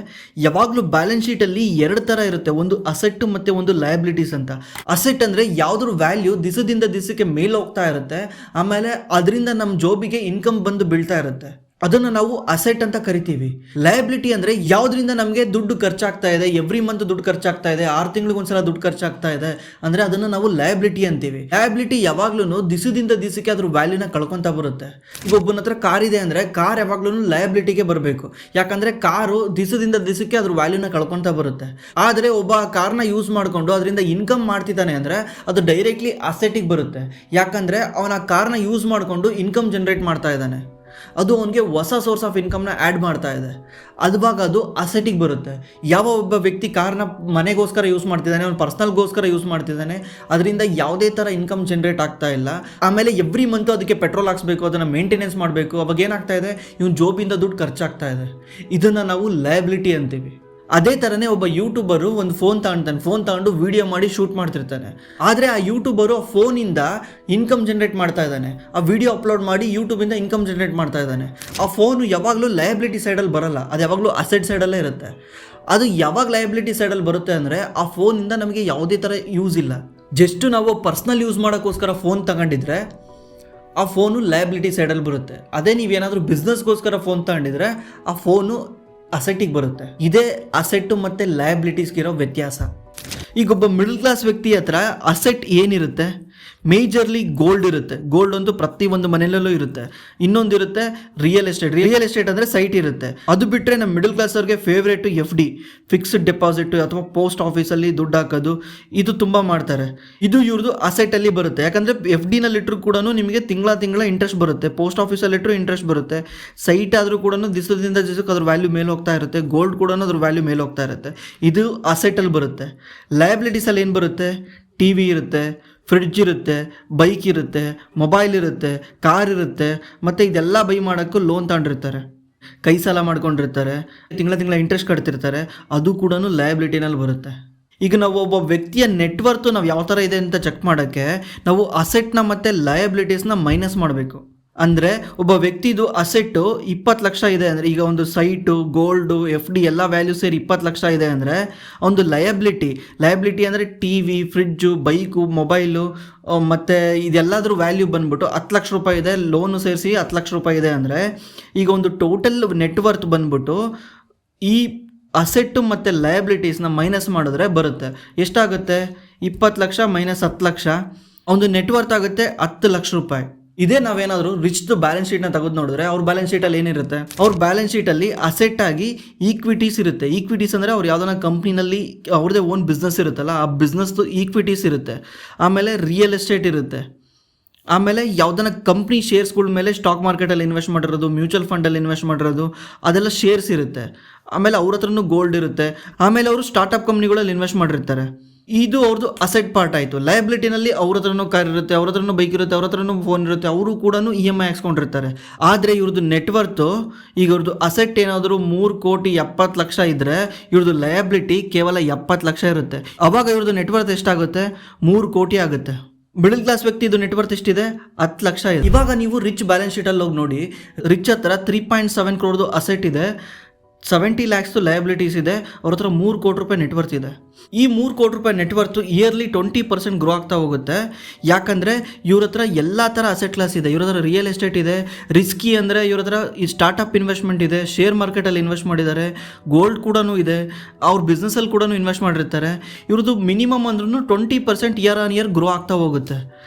ಯಾವಾಗಲೂ ಬ್ಯಾಲೆನ್ಸ್ ಶೀಟಲ್ಲಿ 2 ಥರ ಇರುತ್ತೆ, ಒಂದು ಅಸೆಟ್ ಮತ್ತು ಒಂದು ಲಯಬಿಲಿಟೀಸ್ ಅಂತ. ಅಸೆಟ್ ಅಂದರೆ ಯಾವುದ್ರ ವ್ಯಾಲ್ಯೂ ದಿವಸದಿಂದ ದಿವಸಕ್ಕೆ ಮೇಲೆ ಹೋಗ್ತಾ ಇರುತ್ತೆ, ಆಮೇಲೆ ಅದರಿಂದ ನಮ್ಮ ಜೋಬಿಗೆ ಇನ್ಕಮ್ ಬಂದು ಬೀಳ್ತಾ ಇರುತ್ತೆ, ಅದನ್ನು ನಾವು ಅಸೆಟ್ ಅಂತ ಕರಿತೀವಿ. ಲಯಬಿಲಿಟಿ ಅಂದರೆ ಯಾವುದರಿಂದ ನಮಗೆ ದುಡ್ಡು ಖರ್ಚಾಗ್ತಾ ಇದೆ, ಎವ್ರಿ ಮಂತ್ ದುಡ್ಡು ಖರ್ಚಾಗ್ತಾ ಇದೆ, 6 ತಿಂಗಳಿಗೊಂದ್ಸಲ ದುಡ್ಡು ಖರ್ಚಾಗ್ತಾ ಇದೆ ಅಂದರೆ ಅದನ್ನು ನಾವು ಲಯಬಿಲಿಟಿ ಅಂತೀವಿ. ಲಯಬಿಲಿಟಿ ಯಾವಾಗ್ಲೂ ದಿವಸದಿಂದ ದಿವಸಕ್ಕೆ ಅದ್ರ ವ್ಯಾಲ್ಯೂನ ಕಳ್ಕೊತಾ ಬರುತ್ತೆ. ಈಗ ಒಬ್ಬನ ಹತ್ರ ಕಾರ್ ಇದೆ ಅಂದರೆ ಕಾರ್ ಯಾವಾಗ್ಲೂ ಲಯಬಿಲಿಟಿಗೆ ಬರಬೇಕು, ಯಾಕಂದರೆ ಕಾರು ದಿವಸದಿಂದ ದಿವಸಕ್ಕೆ ಅದ್ರ ವ್ಯಾಲ್ಯೂನ ಕಳ್ಕೊತಾ ಬರುತ್ತೆ. ಆದರೆ ಒಬ್ಬ ಕಾರ್ನ ಯೂಸ್ ಮಾಡಿಕೊಂಡು ಅದರಿಂದ ಇನ್ಕಮ್ ಮಾಡ್ತಿದ್ದಾನೆ ಅಂದರೆ ಅದು ಡೈರೆಕ್ಟ್ಲಿ ಅಸೆಟಿಗೆ ಬರುತ್ತೆ, ಯಾಕಂದರೆ ಅವನ ಕಾರ್ನ ಯೂಸ್ ಮಾಡಿಕೊಂಡು ಇನ್ಕಮ್ ಜನರೇಟ್ ಮಾಡ್ತಾ ಇದ್ದಾನೆ. ಅದು ಅವನಿಗೆ ಹೊಸ ಸೋರ್ಸ್ ಆಫ್ ಇನ್ಕಮ್ನ ಆ್ಯಡ್ ಮಾಡ್ತಾ ಇದೆ, ಅದುವಾಗ ಅದು ಅಸೆಟಿಗೆ ಬರುತ್ತೆ. ಯಾವ ಒಬ್ಬ ವ್ಯಕ್ತಿ ಕಾರ್ನ ಮನೆಗೋಸ್ಕರ ಯೂಸ್ ಮಾಡ್ತಿದ್ದಾನೆ, ಅವ್ನು ಪರ್ಸ್ನಲ್ಗೋಸ್ಕರ ಯೂಸ್ ಮಾಡ್ತಿದ್ದಾನೆ, ಅದರಿಂದ ಯಾವುದೇ ಥರ ಇನ್ಕಮ್ ಜನರೇಟ್ ಆಗ್ತಾ ಇಲ್ಲ. ಆಮೇಲೆ ಎವ್ರಿ ಮಂತು ಅದಕ್ಕೆ ಪೆಟ್ರೋಲ್ ಹಾಕ್ಸ್ಬೇಕು, ಅದನ್ನು ಮೇಂಟೆನೆನ್ಸ್ ಮಾಡಬೇಕು, ಅವಾಗ ಏನಾಗ್ತಾ ಇದೆ, ಇವನು ಜೋಬಿಂದ ದುಡ್ಡು ಖರ್ಚಾಗ್ತಾ ಇದೆ. ಇದನ್ನು ನಾವು ಲಯಬಿಲಿಟಿ ಅಂತೀವಿ. ಅದೇ ಥರನೇ ಒಬ್ಬ ಯೂಟ್ಯೂಬರು ಒಂದು ಫೋನ್ ತಗೊಂಡು ವಿಡಿಯೋ ಮಾಡಿ ಶೂಟ್ ಮಾಡ್ತಿರ್ತಾನೆ. ಆದರೆ ಆ ಯೂಟ್ಯೂಬರು ಆ ಫೋನಿಂದ ಇನ್ಕಮ್ ಜನರೇಟ್ ಮಾಡ್ತಾ ಇದ್ದಾನೆ, ಆ ವಿಡಿಯೋ ಅಪ್ಲೋಡ್ ಮಾಡಿ ಯೂಟ್ಯೂಬಿಂದ ಇನ್ಕಮ್ ಜನರೇಟ್ ಮಾಡ್ತಾ ಇದ್ದಾನೆ. ಆ ಫೋನು ಯಾವಾಗಲೂ ಲಯಬಿಲಿಟಿ ಸೈಡಲ್ಲಿ ಬರಲ್ಲ, ಅದು ಯಾವಾಗಲೂ ಅಸೆಟ್ ಸೈಡಲ್ಲೇ ಇರುತ್ತೆ. ಅದು ಯಾವಾಗ ಲಯಬಿಲಿಟಿ ಸೈಡಲ್ಲಿ ಬರುತ್ತೆ ಅಂದರೆ ಆ ಫೋನಿಂದ ನಮಗೆ ಯಾವುದೇ ಥರ ಯೂಸ್ ಇಲ್ಲ. ಜಸ್ಟ್ ನಾವು ಪರ್ಸ್ನಲ್ ಯೂಸ್ ಮಾಡೋಕ್ಕೋಸ್ಕರ ಫೋನ್ ತಗೊಂಡಿದ್ರೆ ಆ ಫೋನು ಲಯಬಿಲಿಟಿ ಸೈಡಲ್ಲಿ ಬರುತ್ತೆ. ಅದೇ ನೀವೇನಾದರೂ ಬಿಸ್ನೆಸ್ಗೋಸ್ಕರ ಫೋನ್ ತಗೊಂಡಿದ್ರೆ ಆ ಫೋನು ಅಸೆಟಿಗೆ ಬರುತ್ತೆ. ಇದೇ ಅಸೆಟ್ಟು ಮತ್ತು ಲಯಬಿಲಿಟೀಸ್ಗಿರೋ ವ್ಯತ್ಯಾಸ. ಈಗ ಒಬ್ಬ ಮಿಡಲ್ ಕ್ಲಾಸ್ ವ್ಯಕ್ತಿ ಹತ್ರ ಅಸೆಟ್ ಏನಿರುತ್ತೆ, ಮೇಜರ್ಲಿ ಗೋಲ್ಡ್ ಇರುತ್ತೆ. ಗೋಲ್ಡ್ ಒಂದು ಪ್ರತಿಯೊಂದು ಮನೆಯಲ್ಲೂ ಇರುತ್ತೆ. ಇನ್ನೊಂದಿರುತ್ತೆ ರಿಯಲ್ ಎಸ್ಟೇಟ್ ಅಂದರೆ ಸೈಟ್ ಇರುತ್ತೆ. ಅದು ಬಿಟ್ಟರೆ ನಮ್ಮ ಮಿಡಲ್ ಕ್ಲಾಸ್ ಅವ್ರಿಗೆ ಫೇವ್ರೇಟು FD, ಫಿಕ್ಸ್ಡ್ ಡೆಪಾಸಿಟ್ ಅಥವಾ ಪೋಸ್ಟ್ ಆಫೀಸಲ್ಲಿ ದುಡ್ಡು ಹಾಕೋದು, ಇದು ತುಂಬ ಮಾಡ್ತಾರೆ. ಇದು ಇವ್ರದ್ದು ಅಸೆಟಲ್ಲಿ ಬರುತ್ತೆ. ಯಾಕಂದರೆ FDನಲ್ಲಿಟ್ಟರು ಕೂಡ ನಿಮಗೆ ತಿಂಗಳ ಇಂಟ್ರೆಸ್ಟ್ ಬರುತ್ತೆ, ಪೋಸ್ಟ್ ಆಫೀಸಲ್ಲಿಟ್ಟರು ಇಂಟ್ರೆಸ್ಟ್ ಬರುತ್ತೆ. ಸೈಟ್ ಆದರೂ ಕೂಡ ದಿವಸದಿಂದ ದಿವಸಕ್ಕೆ ಅದ್ರ ವ್ಯಾಲ್ಯೂ ಮೇಲೆ ಹೋಗ್ತಾ ಇರುತ್ತೆ, ಗೋಲ್ಡ್ ಕೂಡ ಅದ್ರ ವ್ಯಾಲ್ಯೂ ಮೇಲೆ ಹೋಗ್ತಾ ಇರುತ್ತೆ. ಇದು ಅಸೆಟಲ್ಲಿ ಬರುತ್ತೆ. ಲಯಬಿಲಿಟೀಸಲ್ಲಿ ಏನು ಬರುತ್ತೆ, TV ಇರುತ್ತೆ, ಫ್ರಿಡ್ಜ್ ಇರುತ್ತೆ, ಬೈಕ್ ಇರುತ್ತೆ, ಮೊಬೈಲ್ ಇರುತ್ತೆ, ಕಾರ್ ಇರುತ್ತೆ, ಮತ್ತು ಇದೆಲ್ಲ ಬೈ ಮಾಡೋಕ್ಕೂ ಲೋನ್ ತಗೊಂಡಿರ್ತಾರೆ, ಕೈ ಸಾಲ ಮಾಡ್ಕೊಂಡಿರ್ತಾರೆ, ತಿಂಗಳ ಇಂಟ್ರೆಸ್ಟ್ ಕಟ್ತಿರ್ತಾರೆ, ಅದು ಕೂಡ ಲಯಬಿಲಿಟಿನಲ್ಲಿ ಬರುತ್ತೆ. ಈಗ ನಾವು ಒಬ್ಬ ವ್ಯಕ್ತಿಯ ನೆಟ್ವರ್ತು ನಾವು ಯಾವ ಥರ ಇದೆ ಅಂತ ಚೆಕ್ ಮಾಡೋಕ್ಕೆ ನಾವು ಅಸೆಟ್ನ ಮತ್ತು ಲಯಬಿಲಿಟೀಸ್ನ ಮೈನಸ್ ಮಾಡಬೇಕು. ಅಂದರೆ ಒಬ್ಬ ವ್ಯಕ್ತಿದು ಅಸೆಟ್ಟು 20 ಲಕ್ಷ ಇದೆ ಅಂದರೆ, ಈಗ ಒಂದು ಸೈಟು, ಗೋಲ್ಡು, FD ಎಲ್ಲ ವ್ಯಾಲ್ಯೂ ಸೇರಿ 20 ಲಕ್ಷ ಇದೆ ಅಂದರೆ, ಒಂದು ಲಯಬಿಲಿಟಿ ಅಂದರೆ T V, fridge, bike, mobile ಮತ್ತು ಇದೆಲ್ಲದ್ರ ವ್ಯಾಲ್ಯೂ ಬಂದ್ಬಿಟ್ಟು 10 ಲಕ್ಷ ರೂಪಾಯಿ ಇದೆ, ಲೋನು ಸೇರಿಸಿ 10 ಲಕ್ಷ ರೂಪಾಯಿ ಇದೆ ಅಂದರೆ, ಈಗ ಒಂದು ಟೋಟಲ್ ನೆಟ್ವರ್ತ್ ಬಂದ್ಬಿಟ್ಟು ಈ ಅಸೆಟ್ಟು ಮತ್ತು ಲಯಬಿಲಿಟೀಸ್ನ ಮೈನಸ್ ಮಾಡಿದ್ರೆ ಬರುತ್ತೆ. ಎಷ್ಟಾಗುತ್ತೆ? 20 ಲಕ್ಷ ಮೈನಸ್ 10 ಲಕ್ಷ, ಒಂದು ನೆಟ್ವರ್ತ್ ಆಗುತ್ತೆ 10 ಲಕ್ಷ ರೂಪಾಯಿ. ಇದೇ ನಾವೇನಾದರೂ ರಿಚ್ದು ಬ್ಯಾಲೆನ್ಸ್ ಶೀಟ್ನ ತೆಗೆದು ನೋಡಿದ್ರೆ ಅವ್ರ ಬ್ಯಾಲೆನ್ಸ್ ಶೀಟಲ್ಲಿ ಏನಿರುತ್ತೆ? ಅವ್ರ ಬ್ಯಾಲೆನ್ಸ್ ಶೀಟಲ್ಲಿ ಅಸೆಟ್ ಆಗಿ ಈಕ್ವಿಟೀಸ್ ಇರುತ್ತೆ. ಈಕ್ವಿಟೀಸ್ ಅಂದರೆ ಅವ್ರು ಯಾವುದನ್ನ ಕಂಪ್ನಿನಲ್ಲಿ ಅವ್ರದ್ದೇ ಓನ್ ಬಿಸ್ನೆಸ್ ಇರುತ್ತಲ್ಲ, ಆ ಬಿಸ್ನೆಸ್ದು ಈಕ್ವಿಟೀಸ್ ಇರುತ್ತೆ. ಆಮೇಲೆ ರಿಯಲ್ ಎಸ್ಟೇಟ್ ಇರುತ್ತೆ. ಆಮೇಲೆ ಯಾವುದನ್ನ ಕಂಪ್ನಿ ಶೇರ್ಸ್ಗಳ ಮೇಲೆ ಸ್ಟಾಕ್ ಮಾರ್ಕೆಟಲ್ಲಿ ಇನ್ವೆಸ್ಟ್ ಮಾಡಿರೋದು, ಮ್ಯೂಚುವಲ್ ಫಂಡಲ್ಲಿ ಇನ್ವೆಸ್ಟ್ ಮಾಡಿರೋದು, ಅದೆಲ್ಲ ಶೇರ್ಸ್ ಇರುತ್ತೆ. ಆಮೇಲೆ ಅವ್ರ ಹತ್ರನೂ ಗೋಲ್ಡ್ ಇರುತ್ತೆ. ಆಮೇಲೆ ಅವರು ಸ್ಟಾರ್ಟಪ್ ಕಂಪ್ನಿಗಳಲ್ಲಿ ಇನ್ವೆಸ್ಟ್ ಮಾಡಿರ್ತಾರೆ. ಇದು ಅವ್ರದ್ದು ಅಸೆಟ್ ಪಾರ್ಟ್ ಆಯಿತು. ಲಯಬಿಲಿಟಿನಲ್ಲಿ ಅವ್ರ ಹತ್ರನೂ ಕಾರ್ ಇರುತ್ತೆ, ಅವ್ರ ಹತ್ರನೂ ಬೈಕ್ ಇರುತ್ತೆ, ಅವ್ರ ಹತ್ರನೂ ಫೋನ್ ಇರುತ್ತೆ, ಅವರು ಕೂಡ EMI ಹಾಕ್ಸ್ಕೊಂಡಿರ್ತಾರೆ. ಆದರೆ ಇವ್ರದ್ದು ನೆಟ್ವರ್ತು, ಈಗ ಇವ್ರದ್ದು ಅಸೆಟ್ ಏನಾದರೂ 3,70,00,000 ಇದ್ದರೆ ಇವ್ರದ್ದು ಲಯಬಿಲಿಟಿ ಕೇವಲ 70 ಲಕ್ಷ ಇರುತ್ತೆ. ಅವಾಗ ಇವ್ರದ್ದು ನೆಟ್ವರ್ತ್ ಎಷ್ಟಾಗುತ್ತೆ? 3 ಕೋಟಿ ಆಗುತ್ತೆ. ಮಿಡಲ್ ಕ್ಲಾಸ್ ವ್ಯಕ್ತಿ ಇದು ನೆಟ್ವರ್ತ್ ಎಷ್ಟಿದೆ? 10 ಲಕ್ಷ ಇದೆ. ಇವಾಗ ನೀವು ರಿಚ್ ಬ್ಯಾಲೆನ್ಸ್ ಶೀಟಲ್ಲಿ ಹೋಗಿ ನೋಡಿ, ರಿಚ್ ಹತ್ರ 3.7 crore ಅಸೆಟ್ ಇದೆ, 70 lakhs ಲಯಬಿಲಿಟೀಸ್ ಇದೆ, ಅವ್ರ ಹತ್ರ 3 ಕೋಟಿ ರೂಪಾಯಿ ನೆಟ್ವರ್ತ್ ಇದೆ. ಈ 3 ಕೋಟಿ ರೂಪಾಯಿ ನೆಟ್ವರ್ತು ಇಯರ್ಲಿ 20% ಗ್ರೋ ಆಗ್ತಾ ಹೋಗುತ್ತೆ. ಯಾಕಂದರೆ ಇವ್ರ ಹತ್ರ ಎಲ್ಲ ಥರ ಅಸೆಟ್ ಕ್ಲಾಸ್ ಇದೆ. ಇವ್ರ ಹತ್ರ ರಿಯಲ್ ಎಸ್ಟೇಟ್ ಇದೆ, ರಿಸ್ಕಿ ಅಂದರೆ ಇವ್ರ ಹತ್ರ ಈ ಸ್ಟಾರ್ಟಪ್ ಇನ್ವೆಸ್ಟ್ಮೆಂಟ್ ಇದೆ, ಶೇರ್ ಮಾರ್ಕೆಟಲ್ಲಿ ಇನ್ವೆಸ್ಟ್ ಮಾಡಿದ್ದಾರೆ, ಗೋಲ್ಡ್ ಕೂಡ ಇದೆ, ಅವ್ರ ಬಿಸ್ನೆಸ್ಸಲ್ಲಿ ಕೂಡ ಇನ್ವೆಸ್ಟ್ ಮಾಡಿರ್ತಾರೆ. ಇವ್ರದ್ದು ಮಿನಿಮಮ್ ಅಂದ್ರೂ 20% ಇಯರ್ ಆನ್ ಇಯರ್ ಗ್ರೋ ಆಗ್ತಾ ಹೋಗುತ್ತೆ.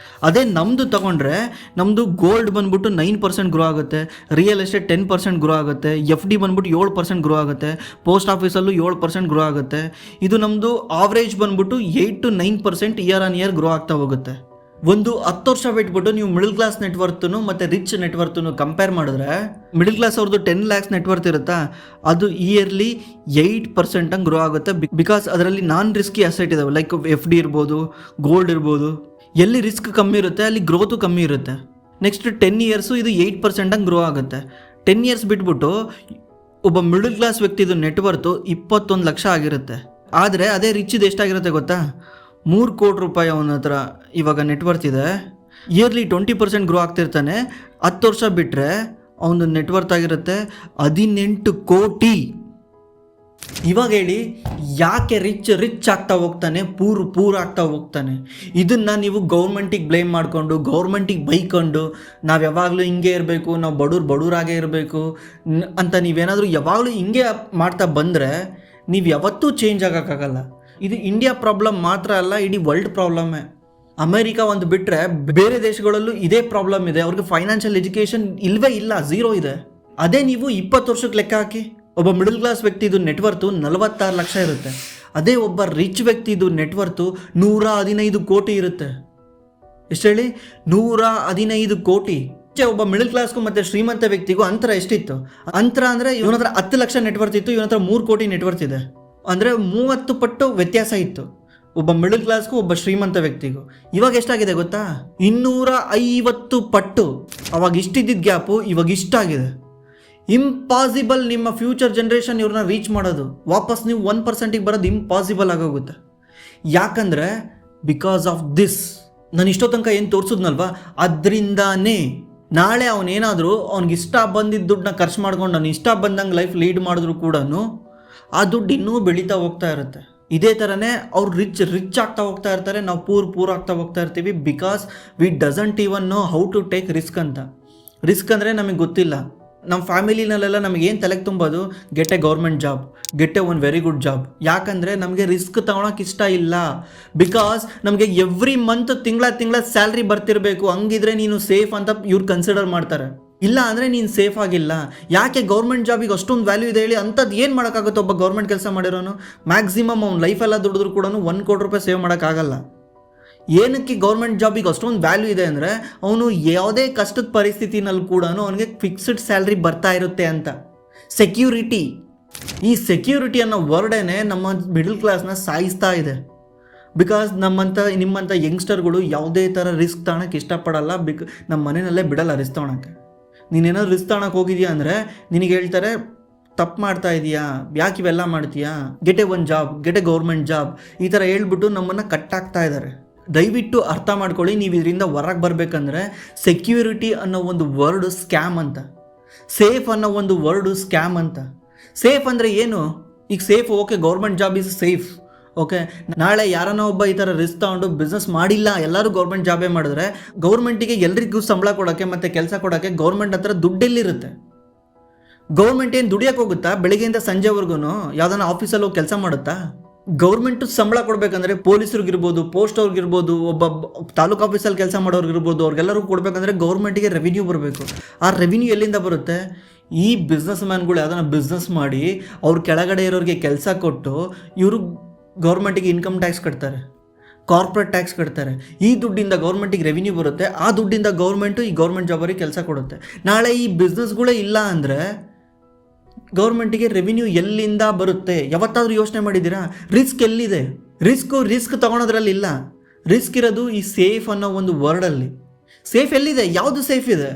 ಅದೇ ನಮ್ಮದು ತಗೊಂಡ್ರೆ ನಮ್ಮದು ಗೋಲ್ಡ್ ಬಂದ್ಬಿಟ್ಟು 9% ಗ್ರೋ ಆಗುತ್ತೆ, ರಿಯಲ್ ಎಸ್ಟೇಟ್ 10% ಗ್ರೋ ಆಗುತ್ತೆ, FD ಬಂದ್ಬಿಟ್ಟು 7% ಗ್ರೋ ಆಗುತ್ತೆ, ಪೋಸ್ಟ್ ಆಫೀಸಲ್ಲೂ 7% ಗ್ರೋ ಆಗುತ್ತೆ. ಇದು ನಮ್ಮದು ಆವ್ರೇಜ್ ಬಂದ್ಬಿಟ್ಟು 8 to 9% year on year grow ಆಗ್ತಾ ಹೋಗುತ್ತೆ. ಒಂದು 10 ವರ್ಷ ಬಿಟ್ಬಿಟ್ಟು ನೀವು ಮಿಡಲ್ ಕ್ಲಾಸ್ ನೆಟ್ವರ್ತನು ಮತ್ತು ರಿಚ್ ನೆಟ್ವರ್ತನು ಕಂಪೇರ್ ಮಾಡಿದ್ರೆ, ಮಿಡಲ್ ಕ್ಲಾಸ್ ಅವ್ರದ್ದು 10 lakhs ನೆಟ್ವರ್ತ್ ಇರುತ್ತಾ, ಅದು ಇಯರ್ಲಿ 8% ಹಂಗೆ ಗ್ರೋ ಆಗುತ್ತೆ. ಬಿಕಾಸ್ ಅದರಲ್ಲಿ ನಾನ್ ರಿಸ್ಕಿ ಅಸೆಟ್ ಇದಾವೆ, ಲೈಕ್ FD ಇರ್ಬೋದು, ಗೋಲ್ಡ್ ಇರ್ಬೋದು. ಎಲ್ಲಿ ರಿಸ್ಕ್ ಕಮ್ಮಿ ಇರುತ್ತೆ ಅಲ್ಲಿ ಗ್ರೋತು ಕಮ್ಮಿ ಇರುತ್ತೆ. ನೆಕ್ಸ್ಟ್ 10 years ಇದು 8% ಹಂಗೆ ಗ್ರೋ ಆಗುತ್ತೆ. 10 years ಬಿಟ್ಬಿಟ್ಟು ಒಬ್ಬ ಮಿಡಲ್ ಕ್ಲಾಸ್ ವ್ಯಕ್ತಿದು ನೆಟ್ವರ್ತು 21 ಲಕ್ಷ ಆಗಿರುತ್ತೆ. ಆದರೆ ಅದೇ ರಿಚ್ದು ಎಷ್ಟಾಗಿರುತ್ತೆ ಗೊತ್ತಾ? 3 ಕೋಟಿ ರೂಪಾಯಿ ಅವನ ಹತ್ರ ಇವಾಗ ನೆಟ್ವರ್ತ್ ಇದೆ. Yearly 20% grow ಆಗ್ತಿರ್ತಾನೆ. 10 ವರ್ಷ ಬಿಟ್ಟರೆ ಅವನ ನೆಟ್ವರ್ತ್ ಆಗಿರುತ್ತೆ 18 ಕೋಟಿ. ಇವಾಗ ಹೇಳಿ, ಯಾಕೆ ರಿಚ್ ಆಗ್ತಾ ಹೋಗ್ತಾನೆ, ಪೂರ್ ಆಗ್ತಾ ಹೋಗ್ತಾನೆ? ಇದನ್ನು ನೀವು ಗೌರ್ಮೆಂಟಿಗೆ ಬ್ಲೇಮ್ ಮಾಡಿಕೊಂಡು, ಗೌರ್ಮೆಂಟಿಗೆ ಬೈಕೊಂಡು, ನಾವು ಯಾವಾಗಲೂ ಹಿಂಗೆ ಇರಬೇಕು, ನಾವು ಬಡವರಾಗೇ ಇರಬೇಕು ಅಂತ ನೀವೇನಾದರೂ ಯಾವಾಗಲೂ ಹಿಂಗೆ ಮಾಡ್ತಾ ಬಂದರೆ ನೀವು ಯಾವತ್ತೂ ಚೇಂಜ್ ಆಗೋಕ್ಕಾಗಲ್ಲ. ಇದು ಇಂಡಿಯಾ ಪ್ರಾಬ್ಲಮ್ ಮಾತ್ರ ಅಲ್ಲ, ಇಡೀ ವರ್ಲ್ಡ್ ಪ್ರಾಬ್ಲಮ್ಮೇ. ಅಮೇರಿಕಾ ಒಂದು ಬಿಟ್ಟರೆ ಬೇರೆ ದೇಶಗಳಲ್ಲೂ ಇದೇ ಪ್ರಾಬ್ಲಮ್ ಇದೆ. ಅವ್ರಿಗೆ ಫೈನಾನ್ಷಿಯಲ್ ಎಜುಕೇಷನ್ ಇಲ್ಲವೇ ಇಲ್ಲ, ಝೀರೋ ಇದೆ. ಅದೇ ನೀವು 20 ವರ್ಷಕ್ಕೆ ಲೆಕ್ಕ ಹಾಕಿ, ಒಬ್ಬ ಮಿಡಲ್ ಕ್ಲಾಸ್ ವ್ಯಕ್ತಿದು ನೆಟ್ವರ್ತು 46 ಲಕ್ಷ ಇರುತ್ತೆ. ಅದೇ ಒಬ್ಬ ರಿಚ್ ವ್ಯಕ್ತಿದು ನೆಟ್ವರ್ತು 115 ಕೋಟಿ ಇರುತ್ತೆ. ಎಷ್ಟು ಹೇಳಿ? 115 ಕೋಟಿ. ಒಬ್ಬ ಮಿಡಲ್ ಕ್ಲಾಸ್ಗೂ ಮತ್ತು ಶ್ರೀಮಂತ ವ್ಯಕ್ತಿಗೂ ಅಂತರ ಎಷ್ಟಿತ್ತು? ಅಂತರ ಅಂದರೆ ಇವನ ಹತ್ರ 10 ಲಕ್ಷ ನೆಟ್ವರ್ತ್ ಇತ್ತು, ಇವನ ಹತ್ರ 3 ಕೋಟಿ ನೆಟ್ವರ್ತ್ ಇದೆ. ಅಂದರೆ 30 ಪಟ್ಟು ವ್ಯತ್ಯಾಸ ಇತ್ತು ಒಬ್ಬ ಮಿಡಲ್ ಕ್ಲಾಸ್ಗೂ ಒಬ್ಬ ಶ್ರೀಮಂತ ವ್ಯಕ್ತಿಗೂ. ಇವಾಗ ಎಷ್ಟಾಗಿದೆ ಗೊತ್ತಾ? 250 ಪಟ್ಟು. ಅವಾಗ ಇಷ್ಟಿದ್ದಿದ್ದ ಗ್ಯಾಪು ಇವಾಗ ಇಷ್ಟಾಗಿದೆ. ಇಂಪಾಸಿಬಲ್ ನಿಮ್ಮ ಫ್ಯೂಚರ್ ಜನ್ರೇಷನ್ ಇವ್ರನ್ನ ರೀಚ್ ಮಾಡೋದು. ವಾಪಸ್ ನೀವು 1%ಗೆ ಬರೋದು ಇಂಪಾಸಿಬಲ್ ಆಗೋಗುತ್ತೆ. ಯಾಕಂದರೆ ಬಿಕಾಸ್ ಆಫ್ ದಿಸ್. ನಾನು ಇಷ್ಟೋ ತನಕ ಏನು ತೋರಿಸಿದ್ನಲ್ವಾ, ಅದರಿಂದಾನೇ ನಾಳೆ ಅವನೇನಾದರೂ ಅವ್ನಿಗಿಷ್ಟ ಬಂದಿದ್ದ ದುಡ್ಡನ್ನ ಖರ್ಚು ಮಾಡ್ಕೊಂಡು ಅವ್ನು ಇಷ್ಟ ಬಂದಂಗೆ ಲೈಫ್ ಲೀಡ್ ಮಾಡಿದ್ರು ಕೂಡ ಆ ದುಡ್ಡು ಇನ್ನೂ ಬೆಳೀತಾ ಹೋಗ್ತಾ ಇರುತ್ತೆ. ಇದೇ ಥರನೇ ಅವ್ರು ರಿಚ್ ಆಗ್ತಾ ಹೋಗ್ತಾ ಇರ್ತಾರೆ, ನಾವು ಪೂರ್ ಆಗ್ತಾ ಹೋಗ್ತಾ ಇರ್ತೀವಿ. Because we doesn't even know how to take risk ಅಂತ. ರಿಸ್ಕ್ ಅಂದರೆ ನಮಗೆ ಗೊತ್ತಿಲ್ಲ. ನಮ್ಮ ಫ್ಯಾಮಿಲಿನಲ್ಲೆಲ್ಲ ನಮಗೇನು ತಲೆಗೆ ತುಂಬೋದು? Get a government job, get a one very good job. ಯಾಕಂದರೆ ನಮಗೆ ರಿಸ್ಕ್ ತೊಗೊಳಕ್ಕೆ ಇಷ್ಟ ಇಲ್ಲ. ಬಿಕಾಸ್ ನಮಗೆ ಎವ್ರಿ ಮಂತ್ ತಿಂಗಳ ಸ್ಯಾಲ್ರಿ ಬರ್ತಿರಬೇಕು, ಹಂಗಿದ್ರೆ ನೀನು ಸೇಫ್ ಅಂತ ಇವ್ರು ಕನ್ಸಿಡರ್ ಮಾಡ್ತಾರೆ. ಇಲ್ಲ ಅಂದರೆ ನೀನು ಸೇಫ್ ಆಗಿಲ್ಲ. ಯಾಕೆ ಗೌರ್ಮೆಂಟ್ ಜಾಬಿಗೆ ಅಷ್ಟೊಂದು ವ್ಯಾಲ್ಯೂ ಇದೆ ಹೇಳಿ? ಅಂಥದ್ದು ಏನು ಮಾಡೋಕ್ಕಾಗುತ್ತೆ? ಒಬ್ಬ ಗೌರ್ಮೆಂಟ್ ಕೆಲಸ ಮಾಡಿರೋನು ಮ್ಯಾಕ್ಸಿಮಮ್ ಅವ್ನು ಲೈಫೆಲ್ಲ ದುಡಿದ್ರು ಕೂಡ 1 ಕೋಟಿ ರೂಪಾಯಿ ಸೇವ್ ಮಾಡೋಕ್ಕಾಗಲ್ಲ. ಏನಕ್ಕೆ ಗೌರ್ಮೆಂಟ್ ಜಾಬಿಗೆ ಅಷ್ಟೊಂದು ವ್ಯಾಲ್ಯೂ ಇದೆ ಅಂದರೆ ಅವನು ಯಾವುದೇ ಕಷ್ಟದ ಪರಿಸ್ಥಿತಿನಲ್ಲಿ ಕೂಡ ಅವನಿಗೆ ಫಿಕ್ಸ್ಡ್ ಸ್ಯಾಲ್ರಿ ಬರ್ತಾ ಇರುತ್ತೆ ಅಂತ. ಸೆಕ್ಯೂರಿಟಿ. ಈ ಸೆಕ್ಯೂರಿಟಿ ಅನ್ನೋ ವರ್ಡೇನೆ ನಮ್ಮ ಮಿಡಲ್ ಕ್ಲಾಸ್ನ ಸಾಯಿಸ್ತಾ ಇದೆ. ಬಿಕಾಸ್ ನಿಮ್ಮಂಥ ಯಂಗ್ಸ್ಟರ್ಗಳು ಯಾವುದೇ ಥರ ರಿಸ್ಕ್ ತಗೊಳಕ್ಕೆ ಇಷ್ಟಪಡಲ್ಲ. ನಮ್ಮ ಮನೆಯಲ್ಲೇ ಬಿಡಲ್ಲ ರಿಸ್ಕ್ ತಗೊಳಕ್ಕೆ. ನೀನೇನಾದ್ರು ರಿಸ್ಕ್ ತಗೊಳಕ್ಕೆ ಹೋಗಿದ್ಯಾ ಅಂದರೆ ನಿನಗೆ ಹೇಳ್ತಾರೆ, ತಪ್ಪು ಮಾಡ್ತಾ ಇದೆಯಾ, ಯಾಕೆ ಇವೆಲ್ಲ ಮಾಡ್ತೀಯಾ, get a one job, get a government job, ಈ ಥರ ಹೇಳ್ಬಿಟ್ಟು ನಮ್ಮನ್ನು ಕಟ್ಟಾಕ್ತಾ ಇದ್ದಾರೆ. ದಯವಿಟ್ಟು ಅರ್ಥ ಮಾಡ್ಕೊಳ್ಳಿ, ನೀವು ಇದರಿಂದ ಹೊರಗೆ ಬರಬೇಕಂದ್ರೆ ಸೆಕ್ಯೂರಿಟಿ ಅನ್ನೋ ಒಂದು ವರ್ಡು ಸ್ಕ್ಯಾಮ್ ಅಂತ, ಸೇಫ್ ಅನ್ನೋ ಒಂದು ವರ್ಡು ಸ್ಕ್ಯಾಮ್ ಅಂತ. ಸೇಫ್ ಅಂದರೆ ಏನು? ಈಗ safe okay, government job is safe okay. ನಾಳೆ ಯಾರನ್ನ ಒಬ್ಬ ಈ ಥರ ರಿಸ್ಕ್ ತಗೊಂಡು ಬಿಸ್ನೆಸ್ ಮಾಡಿಲ್ಲ, ಎಲ್ಲರೂ ಗೌರ್ಮೆಂಟ್ ಜಾಬೇ ಮಾಡಿದ್ರೆ ಗೌರ್ಮೆಂಟಿಗೆ ಎಲ್ರಿಗೂ ಸಂಬಳ ಕೊಡೋಕ್ಕೆ ಮತ್ತು ಕೆಲಸ ಕೊಡೋಕ್ಕೆ ಗೌರ್ಮೆಂಟ್ ಹತ್ರ ದುಡ್ಡೆಲ್ಲಿರುತ್ತೆ? ಗೌರ್ಮೆಂಟ್ ಏನು ದುಡಿಯೋಕೆ ಹೋಗುತ್ತಾ ಬೆಳಿಗ್ಗೆಯಿಂದ ಸಂಜೆವರೆಗೂ? ಯಾವುದನ್ನ ಆಫೀಸಲ್ಲಿ ಹೋಗಿ ಕೆಲಸ ಮಾಡುತ್ತಾ? ಗೌರ್ಮೆಂಟು ಸಂಬಳ ಕೊಡಬೇಕಂದ್ರೆ ಪೊಲೀಸರಿಗಿರ್ಬೋದು, ಪೋಸ್ಟ್ ಅವ್ರಿಗಿರ್ಬೋದು, ಒಬ್ಬ ತಾಲೂಕು ಆಫೀಸಲ್ಲಿ ಕೆಲಸ ಮಾಡೋರಿಗಿರ್ಬೋದು, ಅವ್ರಿಗೆಲ್ಲರಿಗೂ ಕೊಡಬೇಕಂದ್ರೆ ಗೌರ್ಮೆಂಟಿಗೆ ರೆವಿನ್ಯೂ ಬರಬೇಕು. ಆ ರೆವಿನ್ಯೂ ಎಲ್ಲಿಂದ ಬರುತ್ತೆ? ಈ ಬಿಸ್ನೆಸ್ ಮ್ಯಾನ್ಗಳು ಯಾವುದನ್ನ ಬಿಸ್ನೆಸ್ ಮಾಡಿ ಅವ್ರ ಕೆಳಗಡೆ ಇರೋರಿಗೆ ಕೆಲಸ ಕೊಟ್ಟು ಇವರು ಗೌರ್ಮೆಂಟಿಗೆ ಇನ್ಕಮ್ ಟ್ಯಾಕ್ಸ್ ಕಟ್ತಾರೆ, ಕಾರ್ಪೊರೇಟ್ ಟ್ಯಾಕ್ಸ್ ಕಟ್ತಾರೆ. ಈ ದುಡ್ಡಿಂದ ಗೌರ್ಮೆಂಟಿಗೆ ರೆವಿನ್ಯೂ ಬರುತ್ತೆ. ಆ ದುಡ್ಡಿಂದ ಗೌರ್ಮೆಂಟು ಈ ಗೌರ್ಮೆಂಟ್ ಜಾಬರಿಗೆ ಕೆಲಸ ಕೊಡುತ್ತೆ. ನಾಳೆ ಈ ಬಿಸ್ನೆಸ್ಗಳೇ ಇಲ್ಲ ಅಂದರೆ ಗೌರ್ಮೆಂಟಿಗೆ ರೆವಿನ್ಯೂ ಎಲ್ಲಿಂದ ಬರುತ್ತೆ? ಯಾವತ್ತಾದರೂ ಯೋಚನೆ ಮಾಡಿದ್ದೀರಾ? ರಿಸ್ಕ್ ಎಲ್ಲಿದೆ? ರಿಸ್ಕ್ ತೊಗೊಳೋದ್ರಲ್ಲಿ ಇಲ್ಲ. ರಿಸ್ಕ್ ಇರೋದು ಈ ಸೇಫ್ ಅನ್ನೋ ಒಂದು ವರ್ಡಲ್ಲಿ. ಸೇಫ್ ಎಲ್ಲಿದೆ? ಯಾವುದು ಸೇಫ್ ಇದೆ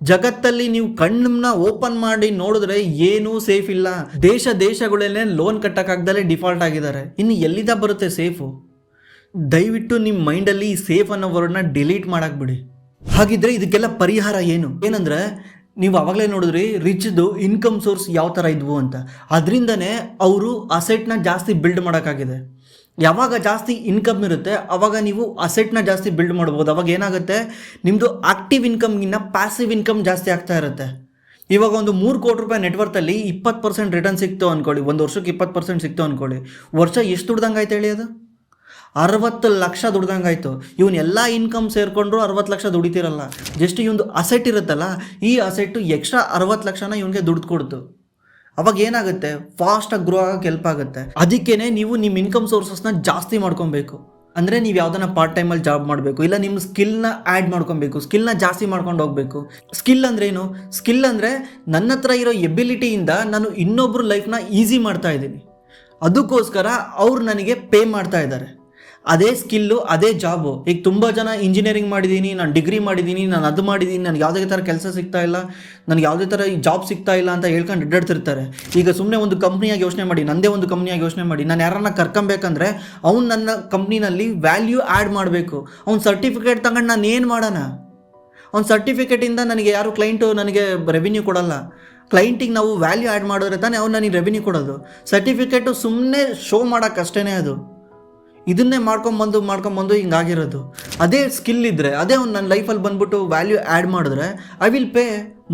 ಜಗತ್ತಲ್ಲಿ? ನೀವು ಕಣ್ಣನ್ನ ಓಪನ್ ಮಾಡಿ ನೋಡಿದ್ರೆ ಏನೂ ಸೇಫ್ ಇಲ್ಲ. ದೇಶಗಳಲ್ಲೇ ಲೋನ್ ಕಟ್ಟಕ್ಕಾಗ್ದಲೇ ಡಿಫಾಲ್ಟ್ ಆಗಿದ್ದಾರೆ. ಇನ್ನು ಎಲ್ಲಿಂದ ಬರುತ್ತೆ ಸೇಫು? ದಯವಿಟ್ಟು ನಿಮ್ಮ ಮೈಂಡಲ್ಲಿ ಈ ಸೇಫ್ ಅನ್ನೋ ವರ್ಡ್ನ ಡಿಲೀಟ್ ಮಾಡಾಕ್ಬಿಡಿ. ಹಾಗಿದ್ರೆ ಇದಕ್ಕೆಲ್ಲ ಪರಿಹಾರ ಏನಂದ್ರೆ, ನೀವು ಆವಾಗಲೇ ನೋಡಿದ್ರಿ ರಿಚ್ದು ಇನ್ಕಮ್ ಸೋರ್ಸ್ ಯಾವ ಥರ ಇದ್ವು ಅಂತ. ಅದರಿಂದನೇ ಅವರು ಅಸೆಟ್ನ ಜಾಸ್ತಿ ಬಿಲ್ಡ್ ಮಾಡೋಕ್ಕಾಗಿದೆ. ಯಾವಾಗ ಜಾಸ್ತಿ ಇನ್ಕಮ್ ಇರುತ್ತೆ ಆವಾಗ ನೀವು ಅಸೆಟ್ನ ಜಾಸ್ತಿ ಬಿಲ್ಡ್ ಮಾಡ್ಬೋದು. ಅವಾಗ ಏನಾಗುತ್ತೆ, ನಿಮ್ಮದು ಆಕ್ಟಿವ್ ಇನ್ಕಮ್ಗಿನ್ನ ಪ್ಯಾಸಿವ್ ಇನ್ಕಮ್ ಜಾಸ್ತಿ ಆಗ್ತಾ ಇರುತ್ತೆ. ಇವಾಗ ಒಂದು 3 ಕೋಟಿ ರೂಪಾಯಿ ನೆಟ್ವರ್ತಲ್ಲಿ 20% ರಿಟರ್ನ್ ಸಿಕ್ತು ಅಂದ್ಕೊಳ್ಳಿ, ಒಂದು ವರ್ಷಕ್ಕೆ 20% ಸಿಕ್ತು ಅಂದ್ಕೊಳ್ಳಿ. ವರ್ಷ ಎಷ್ಟು ದುಡ್ದಂಗೆ ಆಯ್ತು ಹೇಳಿ? ಅದು 60 ಲಕ್ಷ ದುಡ್ದಂಗಾಯ್ತು. ಇವನ್ ಎಲ್ಲ ಇನ್ಕಮ್ ಸೇರಿಕೊಂಡ್ರು 60 ಲಕ್ಷ ದುಡಿತಿರಲ್ಲ. ಜಸ್ಟ್ ಇವೊಂದು ಅಸೆಟ್ ಇರುತ್ತಲ್ಲ, ಈ ಅಸೆಟ್ಟು ಎಕ್ಸ್ಟ್ರಾ 60 ಲಕ್ಷನ ಇವನಿಗೆ ದುಡ್ಡು ಕೊಡ್ತು. ಅವಾಗ ಏನಾಗುತ್ತೆ, ಫಾಸ್ಟಾಗಿ ಗ್ರೋ ಆಗೋಕ್ಕೆ ಹೆಲ್ಪ್ ಆಗುತ್ತೆ. ಅದಕ್ಕೇ ನೀವು ನಿಮ್ಮ ಇನ್ಕಮ್ ಸೋರ್ಸಸ್ನ ಜಾಸ್ತಿ ಮಾಡ್ಕೊಬೇಕು. ಅಂದರೆ ನೀವು ಯಾವುದನ್ನ ಪಾರ್ಟ್ ಟೈಮಲ್ಲಿ ಜಾಬ್ ಮಾಡಬೇಕು, ಇಲ್ಲ ನಿಮ್ಮ ಸ್ಕಿಲ್ನ ಆ್ಯಡ್ ಮಾಡ್ಕೊಬೇಕು, ಸ್ಕಿಲ್ನ ಜಾಸ್ತಿ ಮಾಡ್ಕೊಂಡು ಹೋಗಬೇಕು. ಸ್ಕಿಲ್ ಅಂದ್ರೇನು? ಸ್ಕಿಲ್ ಅಂದರೆ ನನ್ನ ಹತ್ರ ಇರೋ ಎಬಿಲಿಟಿಯಿಂದ ನಾನು ಇನ್ನೊಬ್ಬರು ಲೈಫ್ನ ಈಸಿ ಮಾಡ್ತಾ ಇದ್ದೀನಿ, ಅದಕ್ಕೋಸ್ಕರ ಅವ್ರು ನನಗೆ ಪೇ ಮಾಡ್ತಾ ಇದ್ದಾರೆ. ಅದೇ ಸ್ಕಿಲ್ಲು, ಅದೇ ಜಾಬು. ಈಗ ತುಂಬ ಜನ ಇಂಜಿನಿಯರಿಂಗ್ ಮಾಡಿದ್ದೀನಿ, ನಾನು ಡಿಗ್ರಿ ಮಾಡಿದ್ದೀನಿ, ನಾನು ಅದು ಮಾಡಿದ್ದೀನಿ, ನನಗೆ ಯಾವುದೇ ಥರ ಕೆಲಸ ಸಿಗ್ತಾ ಇಲ್ಲ, ನನಗೆ ಯಾವುದೇ ಥರ ಜಾಬ್ ಸಿಗ್ತಾ ಇಲ್ಲ ಅಂತ ಹೇಳ್ಕೊಂಡು ಅಡ್ಡಾಡ್ತಿರ್ತಾರೆ. ಈಗ ಸುಮ್ಮನೆ ಒಂದು ಕಂಪ್ನಿಯಾಗಿ ಯೋಚನೆ ಮಾಡಿ, ನಂದೇ ಒಂದು ಕಂಪ್ನಿಯಾಗಿ ಯೋಚನೆ ಮಾಡಿ, ನಾನು ಯಾರನ್ನ ಕರ್ಕೊಬೇಕಂದ್ರೆ ಅವ್ನು ನನ್ನ ಕಂಪ್ನಿನಲ್ಲಿ ವ್ಯಾಲ್ಯೂ ಆ್ಯಡ್ ಮಾಡಬೇಕು. ಅವ್ನು ಸರ್ಟಿಫಿಕೇಟ್ ತಗೊಂಡು ನಾನು ಏನು ಮಾಡೋಣ? ಅವ್ನ ಸರ್ಟಿಫಿಕೇಟಿಂದ ನನಗೆ ಯಾರು ಕ್ಲೈಂಟು ನನಗೆ ರೆವಿನ್ಯೂ ಕೊಡಲ್ಲ. ಕ್ಲೈಂಟಿಗೆ ನಾವು ವ್ಯಾಲ್ಯೂ ಆ್ಯಡ್ ಮಾಡಿದ್ರೆ ತಾನೇ ಅವ್ನು ನನಗೆ ರೆವಿನ್ಯೂ ಕೊಡೋದು. ಸರ್ಟಿಫಿಕೇಟು ಸುಮ್ಮನೆ ಶೋ ಮಾಡೋಕ್ಕಷ್ಟೇ ಅದು. ಇದನ್ನೇ ಮಾಡ್ಕೊಂಬಂದು ಹಿಂಗಾಗಿರೋದು. ಅದೇ ಸ್ಕಿಲ್ ಇದ್ದರೆ, ಅದೇ ಅವ್ನು ನನ್ನ ಲೈಫಲ್ಲಿ ಬಂದ್ಬಿಟ್ಟು ವ್ಯಾಲ್ಯೂ ಆ್ಯಡ್ ಮಾಡಿದ್ರೆ ಐ ವಿಲ್ ಪೇ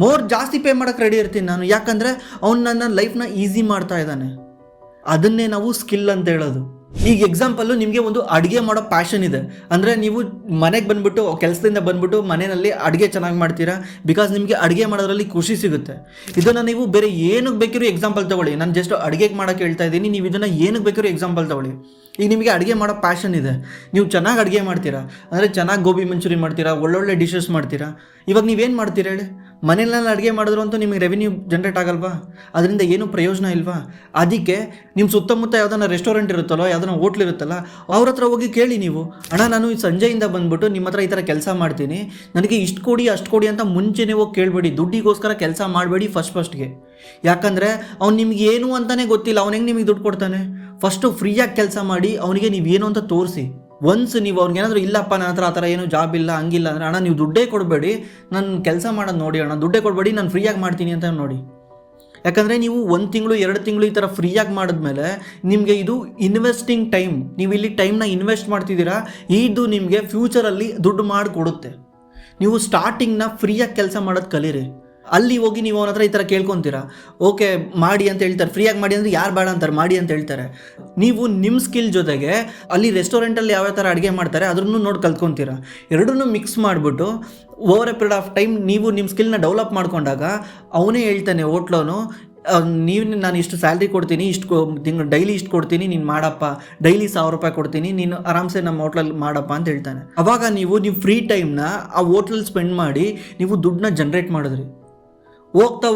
ಮೋರ್, ಜಾಸ್ತಿ ಪೇ ಮಾಡೋಕ್ಕೆ ರೆಡಿ ಇರ್ತೀನಿ ನಾನು. ಯಾಕಂದರೆ ಅವ್ನು ನನ್ನ ಲೈಫ್ನ ಈಸಿ ಮಾಡ್ತಾ ಇದ್ದಾನೆ. ಅದನ್ನೇ ನಾವು ಸ್ಕಿಲ್ ಅಂತ ಹೇಳೋದು. ಈಗ ಎಕ್ಸಾಂಪಲ್ಲು, ನಿಮಗೆ ಒಂದು ಅಡುಗೆ ಮಾಡೋ ಪ್ಯಾಷನ್ ಇದೆ ಅಂದರೆ ನೀವು ಮನೆಗೆ ಬಂದುಬಿಟ್ಟು ಕೆಲಸದಿಂದ ಬಂದುಬಿಟ್ಟು ಮನೆಯಲ್ಲಿ ಅಡುಗೆ ಚೆನ್ನಾಗಿ ಮಾಡ್ತೀರಾ, ಬಿಕಾಸ್ ನಿಮಗೆ ಅಡುಗೆ ಮಾಡೋದ್ರಲ್ಲಿ ಖುಷಿ ಸಿಗುತ್ತೆ. ಇದನ್ನು ನೀವು ಬೇರೆ ಏನಕ್ಕೆ ಬೇಕಿರೋ ಎಕ್ಸಾಂಪಲ್ ತೊಗೊಳ್ಳಿ. ನಾನು ಜಸ್ಟ್ ಅಡುಗೆಗೆ ಮಾಡೋಕ್ಕೆ ಹೇಳ್ತಾ ಇದ್ದೀನಿ, ನೀವು ಇದನ್ನು ಏನಕ್ಕೆ ಬೇಕಿರೋ ಎಕ್ಸಾಂಪಲ್ ತೊಗೊಳ್ಳಿ. ಈಗ ನಿಮಗೆ ಅಡುಗೆ ಮಾಡೋ ಪ್ಯಾಷನ್ ಇದೆ, ನೀವು ಚೆನ್ನಾಗಿ ಅಡುಗೆ ಮಾಡ್ತೀರಾ ಅಂದರೆ ಚೆನ್ನಾಗಿ ಗೋಬಿ ಮಂಚೂರಿ ಮಾಡ್ತೀರಾ, ಒಳ್ಳೊಳ್ಳೆ ಡಿಶಸ್ ಮಾಡ್ತೀರಾ. ಇವಾಗ ನೀವೇನು ಮಾಡ್ತೀರಾ ಹೇಳಿ? ಮನೆಯಲ್ಲಿ ಅಡುಗೆ ಮಾಡಿದ್ರು ಅಂತೂ ನಿಮಗೆ ರೆವಿನ್ಯೂ ಜನ್ರೇಟ್ ಆಗಲ್ವಾ? ಅದರಿಂದ ಏನೂ ಪ್ರಯೋಜನ ಇಲ್ವಾ? ಅದಕ್ಕೆ ನಿಮ್ಮ ಸುತ್ತಮುತ್ತ ಯಾವುದನ್ನ ರೆಸ್ಟೋರೆಂಟ್ ಇರುತ್ತಲ್ಲೋ, ಯಾವುದನ್ನ ಹೋಟ್ಲ್ ಇರುತ್ತಲ್ಲ, ಅವ್ರ ಹತ್ರ ಹೋಗಿ ಕೇಳಿ ನೀವು, ಅಣ್ಣ ನಾನು ಸಂಜೆಯಿಂದ ಬಂದುಬಿಟ್ಟು ನಿಮ್ಮ ಹತ್ರ ಈ ಥರ ಕೆಲಸ ಮಾಡ್ತೀನಿ, ನನಗೆ ಇಷ್ಟು ಕೊಡಿ ಅಷ್ಟು ಕೊಡಿ ಅಂತ ಮುಂಚೆನೇ ಹೋಗಿ ಕೇಳಬೇಡಿ. ದುಡ್ಡಿಗೋಸ್ಕರ ಕೆಲಸ ಮಾಡಬೇಡಿ ಫಸ್ಟ್ಗೆ. ಯಾಕಂದರೆ ಅವ್ನು ನಿಮ್ಗೆ ಏನು ಅಂತಲೇ ಗೊತ್ತಿಲ್ಲ, ಅವ್ನು ಹೆಂಗೆ ನಿಮಗೆ ದುಡ್ಡು ಕೊಡ್ತಾನೆ? ಫಸ್ಟು ಫ್ರೀಯಾಗಿ ಕೆಲಸ ಮಾಡಿ ಅವನಿಗೆ ನೀವೇನು ಅಂತ ತೋರಿಸಿ. ಒನ್ಸ್ ನೀವು ಅವ್ರಿಗೇನಾದರೂ ಇಲ್ಲಪ್ಪ ನನ್ನ ಹತ್ರ ಆ ಥರ ಏನೂ ಜಾಬ್ ಇಲ್ಲ, ಹಂಗಿಲ್ಲ ಅಂದರೆ, ಅಣ್ಣ ನೀವು ದುಡ್ಡೇ ಕೊಡಬೇಡಿ, ನಾನು ಕೆಲಸ ಮಾಡೋದು ನೋಡಿ, ಅಣ್ಣ ದುಡ್ಡೇ ಕೊಡಬೇಡಿ, ನಾನು ಫ್ರೀಯಾಗಿ ಮಾಡ್ತೀನಿ ಅಂತ ನೋಡಿ. ಯಾಕಂದರೆ ನೀವು 1 ತಿಂಗಳು 2 ತಿಂಗಳು ಈ ಥರ ಫ್ರೀಯಾಗಿ ಮಾಡಿದ್ಮೇಲೆ ನಿಮಗೆ ಇದು ಇನ್ವೆಸ್ಟಿಂಗ್ ಟೈಮ್. ನೀವು ಇಲ್ಲಿ ಟೈಮ್ನ ಇನ್ವೆಸ್ಟ್ ಮಾಡ್ತಿದ್ದೀರಾ, ಇದು ನಿಮಗೆ ಫ್ಯೂಚರಲ್ಲಿ ದುಡ್ಡು ಮಾಡಿ ಕೊಡುತ್ತೆ. ನೀವು ಸ್ಟಾರ್ಟಿಂಗ್ನ ಫ್ರೀಯಾಗಿ ಕೆಲಸ ಮಾಡೋದು ಕಲೀರಿ. ಅಲ್ಲಿ ಹೋಗಿ ನೀವು ಅವನ ಹತ್ರ ಈ ಥರ ಕೇಳ್ಕೊತೀರಾ, ಓಕೆ ಮಾಡಿ ಅಂತ ಹೇಳ್ತಾರೆ, ಫ್ರೀಯಾಗಿ ಮಾಡಿ ಅಂದರೆ ಯಾರು ಬೇಡ ಅಂತಾರೆ, ಮಾಡಿ ಅಂತ ಹೇಳ್ತಾರೆ. ನೀವು ನಿಮ್ಮ ಸ್ಕಿಲ್ ಜೊತೆಗೆ ಅಲ್ಲಿ ರೆಸ್ಟೋರೆಂಟಲ್ಲಿ ಯಾವ ಥರ ಅಡುಗೆ ಮಾಡ್ತಾರೆ ಅದನ್ನು ನೋಡಿ ಕಲ್ತ್ಕೊತೀರಾ. ಎರಡನ್ನೂ ಮಿಕ್ಸ್ ಮಾಡಿಬಿಟ್ಟು over A period of time ನೀವು ನಿಮ್ಮ ಸ್ಕಿಲ್ನ ಡೆವಲಪ್ ಮಾಡ್ಕೊಂಡಾಗ ಅವನೇ ಹೇಳ್ತಾನೆ ಹೋಟ್ಲವನು, ನಾನು ಇಷ್ಟು ಸ್ಯಾಲ್ರಿ ಕೊಡ್ತೀನಿ, ತಿಂಗಳು ಡೈಲಿ ಇಷ್ಟು ಕೊಡ್ತೀನಿ, ನೀನು ಮಾಡಪ್ಪ, ಡೈಲಿ 1000 ರೂಪಾಯಿ ಕೊಡ್ತೀನಿ, ನೀನು ಆರಾಮ್ಸೆ ನಮ್ಮ ಹೋಟ್ಲಲ್ಲಿ ಮಾಡಪ್ಪ ಅಂತ ಹೇಳ್ತಾನೆ. ಅವಾಗ ನೀವು ಫ್ರೀ ಟೈಮ್ನ ಆ ಹೋಟ್ಲಲ್ಲಿ ಸ್ಪೆಂಡ್ ಮಾಡಿ ನೀವು ದುಡ್ಡನ್ನ ಜನ್ರೇಟ್ ಮಾಡಿದ್ರಿ. ಹೋಗ್ತಾ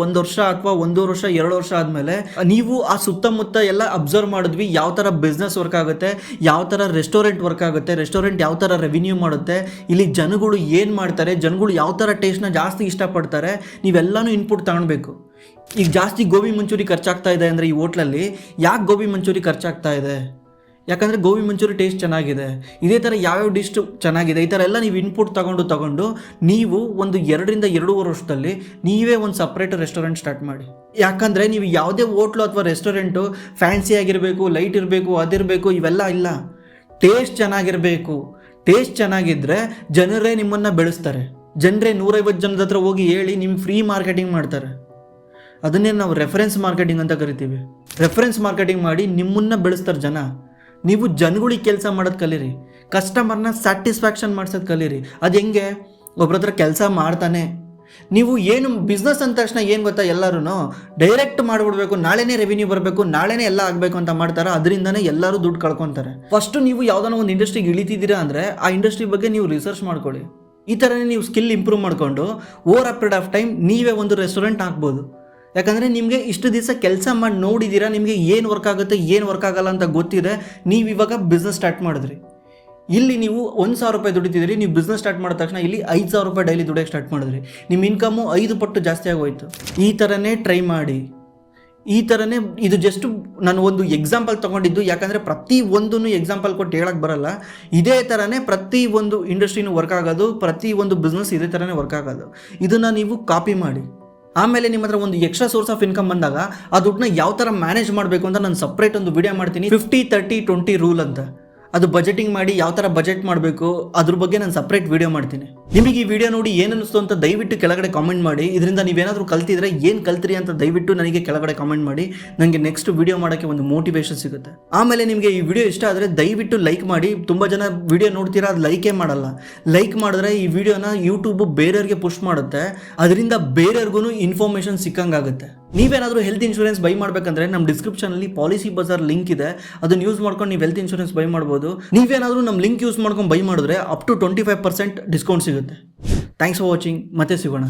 1 ವರ್ಷ ಅಥವಾ 1.5 ವರ್ಷ 2 ವರ್ಷ ಆದಮೇಲೆ ನೀವು ಆ ಸುತ್ತಮುತ್ತ ಎಲ್ಲ ಅಬ್ಸರ್ವ್ ಮಾಡಿದ್ವಿ, ಯಾವ ಥರ ಬಿಸ್ನೆಸ್ ವರ್ಕ್ ಆಗುತ್ತೆ, ಯಾವ ಥರ ರೆಸ್ಟೋರೆಂಟ್ ವರ್ಕ್ ಆಗುತ್ತೆ, ರೆಸ್ಟೋರೆಂಟ್ ಯಾವ ಥರ ರೆವಿನ್ಯೂ ಮಾಡುತ್ತೆ, ಇಲ್ಲಿ ಜನಗಳು ಏನು ಮಾಡ್ತಾರೆ, ಜನಗಳು ಯಾವ ಥರ ಟೇಸ್ಟ್ನ ಜಾಸ್ತಿ ಇಷ್ಟಪಡ್ತಾರೆ, ನೀವೆಲ್ಲನೂ ಇನ್ಪುಟ್ ತಗೊಳ್ಬೇಕು. ಈಗ ಜಾಸ್ತಿ ಗೋಬಿ ಮಂಚೂರಿ ಖರ್ಚಾಗ್ತಾ ಇದೆ ಅಂದರೆ ಈ ಹೋಟ್ಲಲ್ಲಿ ಯಾಕೆ ಗೋಬಿ ಮಂಚೂರಿ ಖರ್ಚಾಗ್ತಾ ಇದೆ? ಯಾಕಂದರೆ ಗೋಬಿ ಮಂಚೂರಿ ಟೇಸ್ಟ್ ಚೆನ್ನಾಗಿದೆ, ಇದೇ ಥರ ಯಾವ್ಯಾವ ಡಿಶ್ ಚೆನ್ನಾಗಿದೆ, ಈ ಥರ ಎಲ್ಲ ನೀವು ಇನ್ಪುಟ್ ತಗೊಂಡು ನೀವು ಒಂದು 2-2.5 ವರ್ಷದಲ್ಲಿ ನೀವೇ ಒಂದು ಸಪ್ರೇಟ್ ರೆಸ್ಟೋರೆಂಟ್ ಸ್ಟಾರ್ಟ್ ಮಾಡಿ. ಯಾಕಂದರೆ ನೀವು ಯಾವುದೇ ಹೋಟ್ಲು ಅಥವಾ ರೆಸ್ಟೋರೆಂಟು ಫ್ಯಾನ್ಸಿ ಆಗಿರಬೇಕು, ಲೈಟ್ ಇರಬೇಕು, ಅದಿರಬೇಕು, ಇವೆಲ್ಲ ಇಲ್ಲ. ಟೇಸ್ಟ್ ಚೆನ್ನಾಗಿರಬೇಕು. ಟೇಸ್ಟ್ ಚೆನ್ನಾಗಿದ್ದರೆ ಜನರೇ ನಿಮ್ಮನ್ನು ಬೆಳೆಸ್ತಾರೆ. ಜನರೇ 150 ಜನದ ಹತ್ರ ಹೋಗಿ ಹೇಳಿ ನಿಮ್ಗೆ ಫ್ರೀ ಮಾರ್ಕೆಟಿಂಗ್ ಮಾಡ್ತಾರೆ. ಅದನ್ನೇ ನಾವು ರೆಫರೆನ್ಸ್ ಮಾರ್ಕೆಟಿಂಗ್ ಅಂತ ಕರಿತೀವಿ. ರೆಫರೆನ್ಸ್ ಮಾರ್ಕೆಟಿಂಗ್ ಮಾಡಿ ನಿಮ್ಮನ್ನು ಬೆಳೆಸ್ತಾರೆ ಜನ. ನೀವು ಜನಗಳಿಗೆ ಕೆಲಸ ಮಾಡೋದು ಕಲೀರಿ, ಕಸ್ಟಮರ್ನ ಸ್ಯಾಟಿಸ್ಫ್ಯಾಕ್ಷನ್ ಮಾಡ್ಸೋದು ಕಲೀರಿ. ಅದು ಹೆಂಗೆ? ಒಬ್ಬರ ಹತ್ರ ಕೆಲಸ ಮಾಡ್ತಾನೆ. ನೀವು ಏನು ಬಿಸ್ನೆಸ್ ಅಂದ ತಕ್ಷಣ ಏನು ಗೊತ್ತಾ, ಎಲ್ಲರೂ ಡೈರೆಕ್ಟ್ ಮಾಡಿಬಿಡ್ಬೇಕು, ನಾಳೆನೇ ರೆವಿನ್ಯೂ ಬರಬೇಕು, ನಾಳೆನೇ ಎಲ್ಲ ಆಗಬೇಕು ಅಂತ ಮಾಡ್ತಾರೆ. ಅದರಿಂದನೇ ಎಲ್ಲರೂ ದುಡ್ಡು ಕಳ್ಕೊತಾರೆ. ಫಸ್ಟು ನೀವು ಯಾವುದಾನ ಒಂದು ಇಂಡಸ್ಟ್ರಿಗೆ ಇಳಿತಿದ್ದೀರಾ ಅಂದರೆ ಆ ಇಂಡಸ್ಟ್ರಿ ಬಗ್ಗೆ ನೀವು ರಿಸರ್ಚ್ ಮಾಡ್ಕೊಳ್ಳಿ. ಈ ಥರನೇ ನೀವು ಸ್ಕಿಲ್ ಇಂಪ್ರೂವ್ ಮಾಡಿಕೊಂಡು over a period of time ನೀವೇ ಒಂದು ರೆಸ್ಟೋರೆಂಟ್ ಹಾಕ್ಬೋದು. ಯಾಕಂದರೆ ನಿಮಗೆ ಇಷ್ಟು ದಿವಸ ಕೆಲಸ ಮಾಡಿ ನೋಡಿದ್ದೀರಾ, ನಿಮಗೆ ಏನು ವರ್ಕ್ ಆಗುತ್ತೆ ಏನು ವರ್ಕ್ ಆಗಲ್ಲ ಅಂತ ಗೊತ್ತಿದೆ. ನೀವು ಇವಾಗ ಬಿಸ್ನೆಸ್ ಸ್ಟಾರ್ಟ್ ಮಾಡಿದ್ರಿ. ಇಲ್ಲಿ ನೀವು 1,000 ರೂಪಾಯಿ ದುಡಿತಿದ್ದೀರಿ, ನೀವು ಬಿಸ್ನೆಸ್ ಸ್ಟಾರ್ಟ್ ಮಾಡಿದ ತಕ್ಷಣ ಇಲ್ಲಿ 5,000 ರೂಪಾಯಿ ಡೈಲಿ ದುಡಿಯೋಕ್ಕೆ ಸ್ಟಾರ್ಟ್ ಮಾಡಿದ್ರಿ. ನಿಮ್ಮ ಇನ್ಕಮು 5 ಪಟ್ಟು ಜಾಸ್ತಿ ಆಗೋಯ್ತು. ಈ ಥರನೇ ಟ್ರೈ ಮಾಡಿ. ಈ ಥರನೇ ಇದು ಜಸ್ಟ್ ನಾನು ಒಂದು ಎಕ್ಸಾಂಪಲ್ ತೊಗೊಂಡಿದ್ದು, ಯಾಕಂದರೆ ಪ್ರತಿಯೊಂದೂ ಎಕ್ಸಾಂಪಲ್ ಕೊಟ್ಟು ಹೇಳಕ್ಕೆ ಬರಲ್ಲ. ಇದೇ ಥರನೇ ಪ್ರತಿಯೊಂದು ಇಂಡಸ್ಟ್ರಿನೂ ವರ್ಕ್ ಆಗೋದು, ಪ್ರತಿಯೊಂದು ಬಿಸ್ನೆಸ್ ಇದೇ ಥರನೇ ವರ್ಕ್ ಆಗೋದು. ಇದನ್ನು ನೀವು ಕಾಪಿ ಮಾಡಿ. ಆಮೇಲೆ ನಿಮ್ಮ ಹತ್ರ ಒಂದು ಎಕ್ಸ್ಟ್ರಾ ಸೋರ್ಸ್ ಆಫ್ ಇನ್ಕಮ್ ಬಂದಾಗ ಆ ದುಡ್ಡನ್ನ ಯಾವ ಥರ ಮ್ಯಾನೇಜ್ ಮಾಡಬೇಕು ಅಂತ ನಾನು ಸಪ್ರೇಟ್ ಒಂದು ವಿಡಿಯೋ ಮಾಡ್ತೀನಿ. 50-30-20 ರೂಲ್ ಅಂತ. ಅದು ಬಜೆಟಿಂಗ್ ಮಾಡಿ ಯಾವ ಥರ ಬಜೆಟ್ ಮಾಡಬೇಕು ಅದ್ರ ಬಗ್ಗೆ ನಾನು ಸಪ್ರೇಟ್ ವಿಡಿಯೋ ಮಾಡ್ತೀನಿ. ನಿಮಗೆ ಈ ವಿಡಿಯೋ ನೋಡಿ ಏನು ಅನ್ನಿಸ್ತು ಅಂತ ದಯವಿಟ್ಟು ಕೆಳಗಡೆ ಕಾಮೆಂಟ್ ಮಾಡಿ. ಇದರಿಂದ ನೀವೇನಾದರೂ ಕಲ್ತಿದ್ರೆ ಏನು ಕಲ್ತ್ರಿ ಅಂತ ದಯವಿಟ್ಟು ನನಗೆ ಕೆಳಗಡೆ ಕಾಮೆಂಟ್ ಮಾಡಿ. ನನಗೆ ನೆಕ್ಸ್ಟ್ ವಿಡಿಯೋ ಮಾಡೋಕ್ಕೆ ಒಂದು ಮೋಟಿವೇಶನ್ ಸಿಗುತ್ತೆ. ಆಮೇಲೆ ನಿಮಗೆ ಈ ವಿಡಿಯೋ ಇಷ್ಟ ಆದರೆ ದಯವಿಟ್ಟು ಲೈಕ್ ಮಾಡಿ. ತುಂಬ ಜನ ವಿಡಿಯೋ ನೋಡ್ತೀರಾ, ಅದು ಲೈಕೇ ಮಾಡಲ್ಲ. ಲೈಕ್ ಮಾಡಿದ್ರೆ ಈ ವಿಡಿಯೋನ ಯೂಟ್ಯೂಬ್ ಬೇರೆಯವ್ರಿಗೆ ಪುಷ್ ಮಾಡುತ್ತೆ. ಅದರಿಂದ ಬೇರೆಯವ್ರಿಗೂ ಇನ್ಫಾರ್ಮೇಷನ್ ಸಿಕ್ಕಂಗಾಗುತ್ತೆ. ನೀವೇನಾದರೂ ಹೆಲ್ತ್ ಇನ್ಶೂರೆನ್ಸ್ ಬೈ ಮಾಡಬೇಕಂದ್ರೆ ನಮ್ಮ ಡಿಸ್ಕ್ರಿಪ್ಷನಲ್ಲಿ ಪಾಲಿಸಿ ಬಜಾರ್ ಲಿಂಕ್ ಇದೆ. ಅದನ್ನು ಯೂಸ್ ಮಾಡ್ಕೊಂಡು ನೀವು ಹೆಲ್ತ್ ಇನ್ಶೂರೆನ್ಸ್ ಬೈ ಮಾಡ್ಬೋದು. ನೀವೇನಾದರೂ ನಮ್ಮ ಲಿಂಕ್ ಯೂಸ್ ಮಾಡ್ಕೊಂಡು ಬೈ ಮಾಡಿದ್ರೆ ಅಪ್ ಟು 25% ಡಿಸ್ಕೌಂಟ್ ಸಿಗುತ್ತೆ. Thanks for watching. ಮತ್ತೆ ಸಿಗೋಣ.